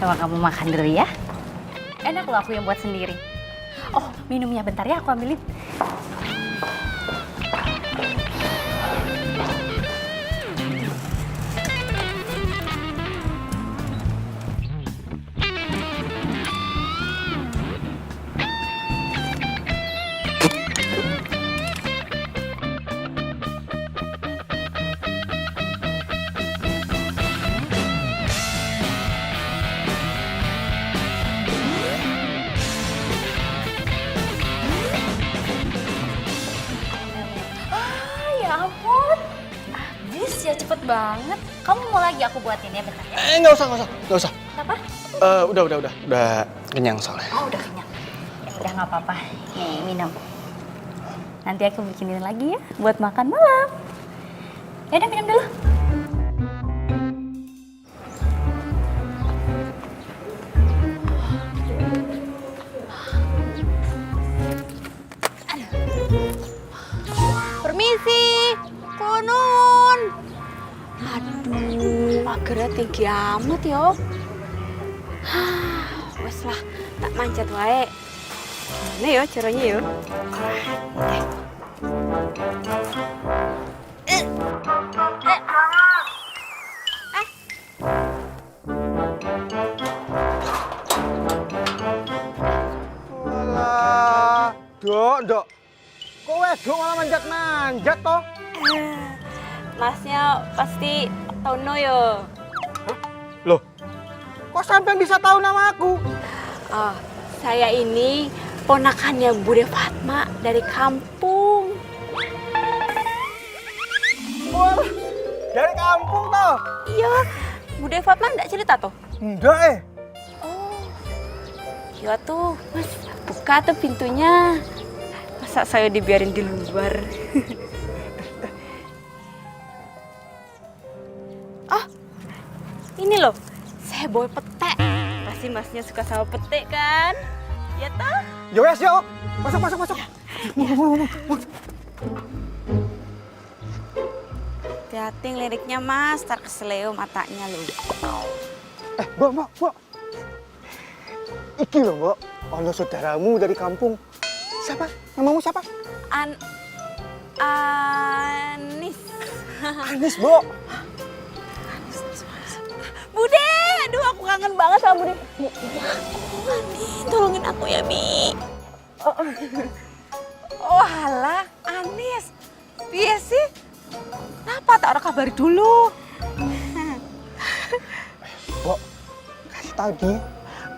Coba kamu makan dulu ya. Enak loh aku yang buat sendiri. Oh, minumnya bentar ya, aku ambilin. Ya cepet banget. Kamu mau lagi aku buatin ya bentar ya? Nggak usah. Kenapa? Udah kenyang soalnya. Oh udah kenyang. Ya udah nggak apa-apa. Nih minum. Nanti aku bikinin lagi ya buat makan malam. Ya udah minum dulu. Permisi, konun. Aduh, pagernya tinggi amat ya. Wes lah, tak manjat wae. Gimana ya caranya ya? Walah, Dok. Kok wedok malah manjat-manjat toh? Masnya pasti Tono ya. Loh, kok sampean bisa tahu nama aku? Oh, saya ini ponakannya Bude Fatma dari kampung. Wah, dari kampung toh? Iya, Bude Fatma enggak cerita toh? Enggak Oh, iya tuh, Mas, buka tuh pintunya. Masa saya dibiarin di luar? Oh, ini loh, saya bawa petek. Pasti Masnya suka sama petek kan? Ya toh? Ya wes yo, masuk. Hati-hati liriknya Mas, tar keseleo matanya loh. Mbak. Iki loh, Mbak. Ono saudaramu dari kampung. Siapa? Namamu siapa? Anis. Anis, Mbak. Bude, aduh aku kangen banget sama Bude. Ani, tolongin aku ya, Bi. Oh alah, Anis. Piye sih? Kenapa tak ada kabar dulu? Mbak, kasih tahu dia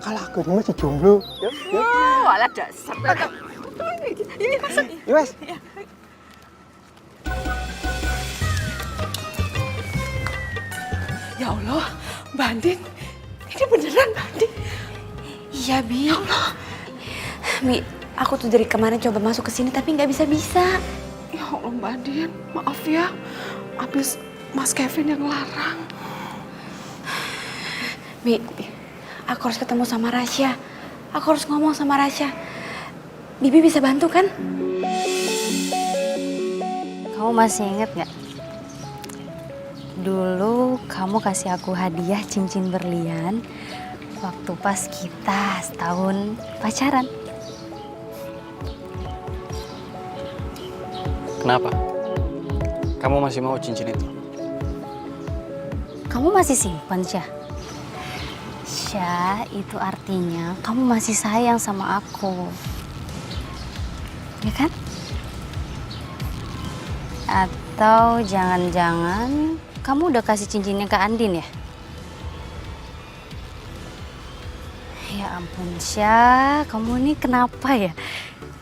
kalau aku ini masih jomblo. Oh, alah dasar. Ini masuk. Wes. Ya Allah, Mbak Andin. Ini beneran Mbak Andin. Iya, Bi. Ya Allah. Mi, aku tuh dari kemarin coba masuk ke sini tapi nggak bisa-bisa. Ya Allah Mbak Andin, maaf ya. Habis Mas Kevin yang larang. Mi, aku harus ketemu sama Rasya. Aku harus ngomong sama Rasya. Bibi bisa bantu kan? Kamu masih inget gak? Dulu kamu kasih aku hadiah cincin berlian waktu pas kita setahun pacaran. Kenapa? Kamu masih mau cincin itu? Kamu masih simpan, Syah? Syah, itu artinya kamu masih sayang sama aku. Ya kan? Atau jangan-jangan kamu udah kasih cincinnya ke Andin ya? Ya ampun, Syah, kamu ini kenapa ya?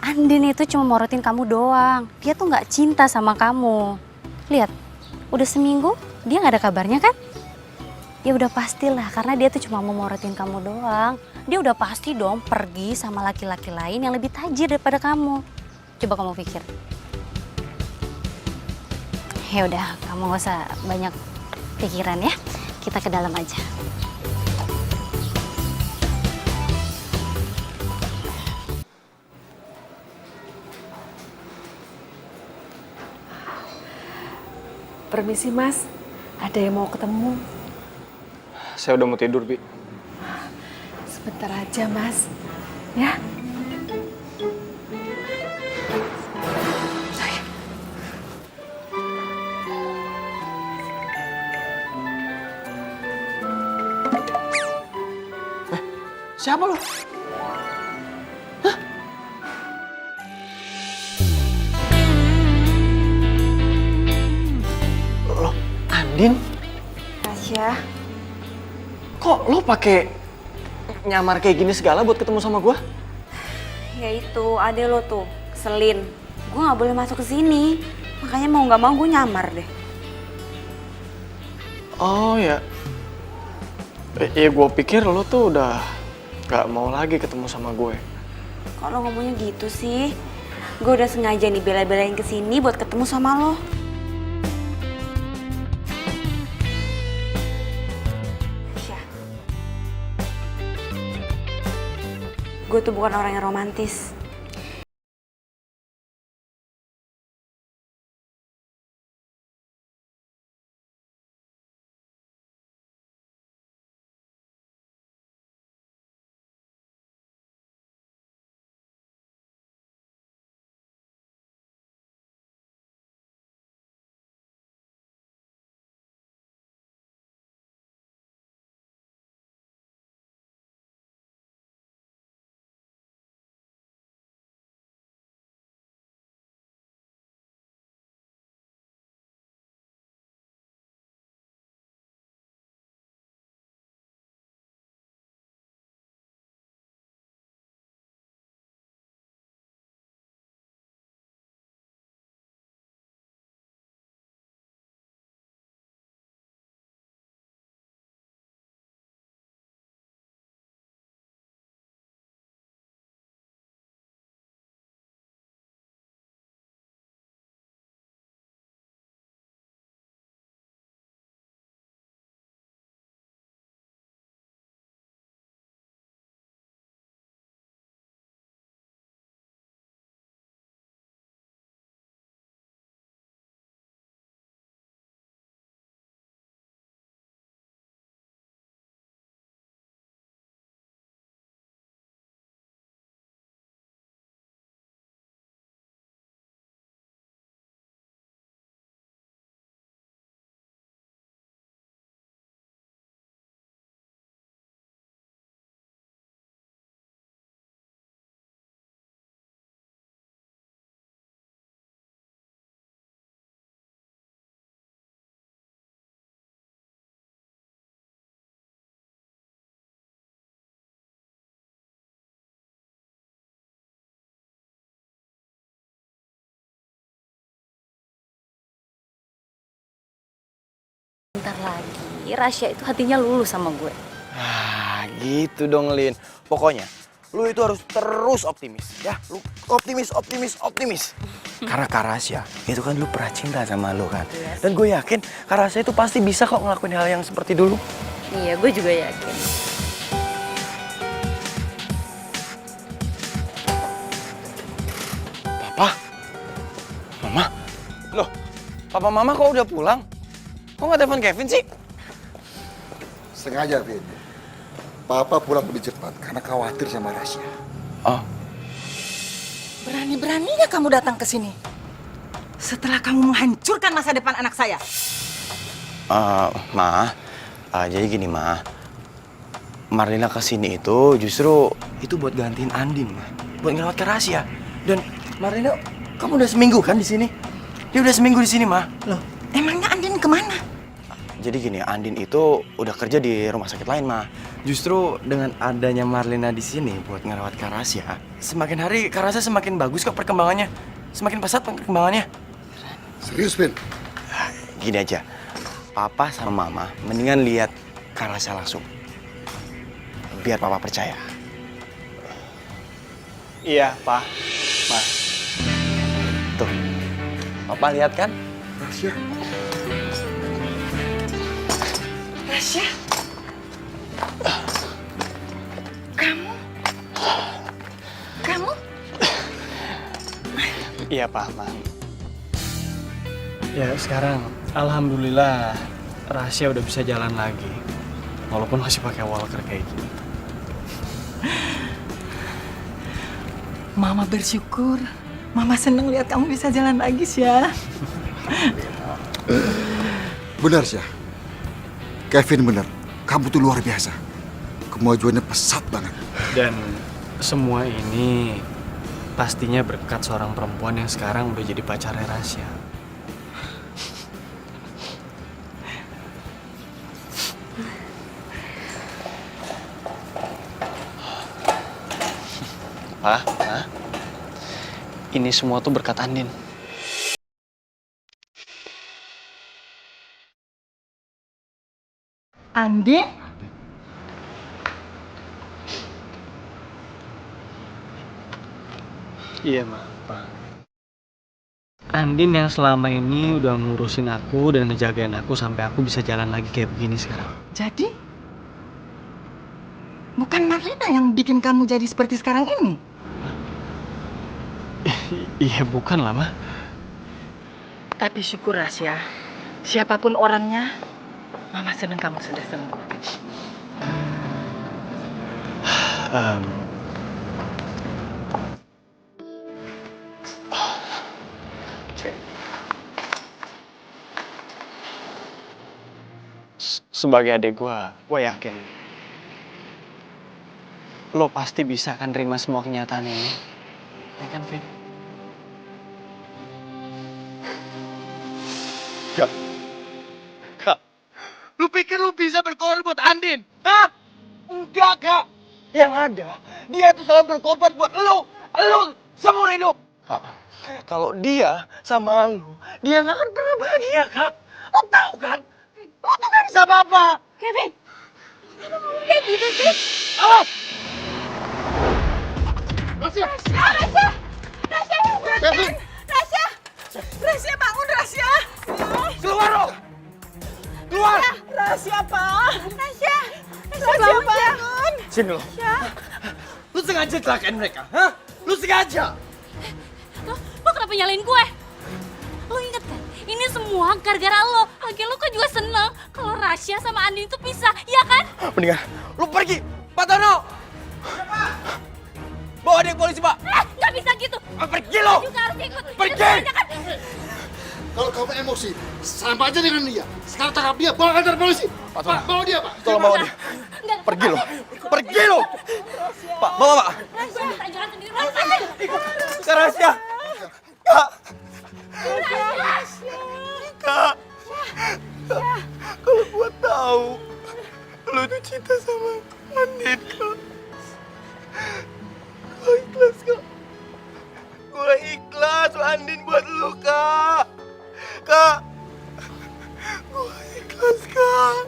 Andin itu cuma morotin kamu doang. Dia tuh nggak cinta sama kamu. Lihat, udah seminggu dia nggak ada kabarnya kan? Ya udah pastilah, karena dia tuh cuma mau morotin kamu doang. Dia udah pasti dong pergi sama laki-laki lain yang lebih tajir daripada kamu. Coba kamu pikir. Ya udah, kamu gak usah banyak pikiran ya. Kita ke dalam aja. Permisi Mas, ada yang mau ketemu. Saya udah mau tidur, Bi. Sebentar aja Mas, ya. Siapa lo? Lo, Andin? Rasya, Kok lo pakai nyamar kayak gini segala buat ketemu sama gua? ya itu ade lo tuh keselin. Gue nggak boleh masuk ke sini, makanya mau nggak mau gue nyamar deh. Oh ya. Ya gue pikir lo tuh udah gak mau lagi ketemu sama gue. Kok lo ngomongnya gitu sih? Gue udah sengaja nih bela-belain kesini buat ketemu sama lo. Gue tuh bukan orang yang romantis. Bentar lagi Rasya itu hatinya luluh sama gue. Nah, gitu dong, Lin. Pokoknya, lu itu harus terus optimis, ya. Lu optimis. Karena Kak Rasya, itu kan lu pernah cinta sama lu kan. Dan gue yakin Kak Rasya itu pasti bisa kok ngelakuin hal yang seperti dulu. Iya, gue juga yakin. Papa? Mama? Loh, Papa Mama kok udah pulang? Kok nggak telepon Kevin sih? Sengaja, Vin. Papa pulang lebih cepat karena khawatir sama Rasya. Oh. Berani-beraninya kamu datang ke sini. Setelah kamu menghancurkan masa depan anak saya. Ma, jadi gini, Ma. Marlina kesini itu justru itu buat gantiin Andin, Ma. Buat ngerawat ke Rasya. Dan Marlina, kamu udah seminggu kan di sini? Dia udah seminggu di sini, Ma. Loh, emangnya Andin kemana? Jadi gini, Andin itu udah kerja di rumah sakit lain, Ma. Justru dengan adanya Marlina di sini buat ngerawat Kak Rasya, semakin hari Kak Rasya semakin bagus kok perkembangannya. Semakin pesat perkembangannya. Serius, Vin? Gini aja, Papa sama Mama mendingan lihat Kak Rasya langsung. Biar Papa percaya. Iya, Pak. Ma. Tuh, Papa lihat kan? Rasya. Rasya. Kamu? Iya, Pak, Ma. Ya, sekarang alhamdulillah Rasya udah bisa jalan lagi. Walaupun masih pakai walker kayak gini. Mama bersyukur. Mama seneng lihat kamu bisa jalan lagi, Syah. Benar, Syah. Kevin benar. Kamu tuh luar biasa. Kemajuannya pesat banget. Dan semua ini pastinya berkat seorang perempuan yang sekarang udah jadi pacarnya Rasya. Pak, Ma, ini semua tuh berkat Andin. Andin? Iya, Ma, Pak. Andin yang selama ini udah ngurusin aku dan ngejagain aku sampai aku bisa jalan lagi kayak begini sekarang. Jadi? Bukan Marlina yang bikin kamu jadi seperti sekarang ini? Iya, bukan lah, Ma. Tapi syukur, Rasya. Siapapun orangnya, Mama seneng kamu sudah sembuh. Sebagai adik gue yakin lo pasti bisa kan terima semua kenyataan ini, ya kan, Vin? Kak, lu pikir lu bisa berkorban buat Andin? Hah? Enggak, Kak. Yang ada, dia tuh selalu berkorban buat lu seumur hidup. Kak, kalau dia sama lu, dia nggak akan pernah bahagia, Kak. Lo tahu kan? Lo tuh gak bisa apa-apa. Kevin, kenapa ngomong kayak gitu sih? Awas! Rasya! Rasya! Rasya! Kevin! Rasya! Rasya bangun, Rasya! Keluar lo! Keluar! Rasya, Pak! Rasya! Rasya bangun! Sini lo. Lu sengaja celakain mereka, hah? Lu sengaja! Lo kenapa nyalain gue? Lo inget kan? Ini semua gara-gara lo. Lagian lo kan juga seneng kalau Rasya sama Andin itu pisah, ya kan? Mendingan lu pergi, Pak Tono! Bawa dia ke polisi, Pak! Nggak bisa gitu. Pergi lo! Juga harus ikut. Pergi! Kalau kamu emosi, sama aja dengan dia. Sekarang tangkap dia, bawa kantor polisi. Pak, bawa dia, Pak. Tolong bawa dia. Pergi lo! Pergi lo! Pak, bawa, Pak! Rasya, jangan sendiri. Kak Rasya! Kak! Kak! Kalau gua tahu lu tuh cinta sama Andin, Kak. Gua ikhlas, Kak. Gua ikhlas Andin buat lu, Kak. Kak! Gua ikhlas, Kak.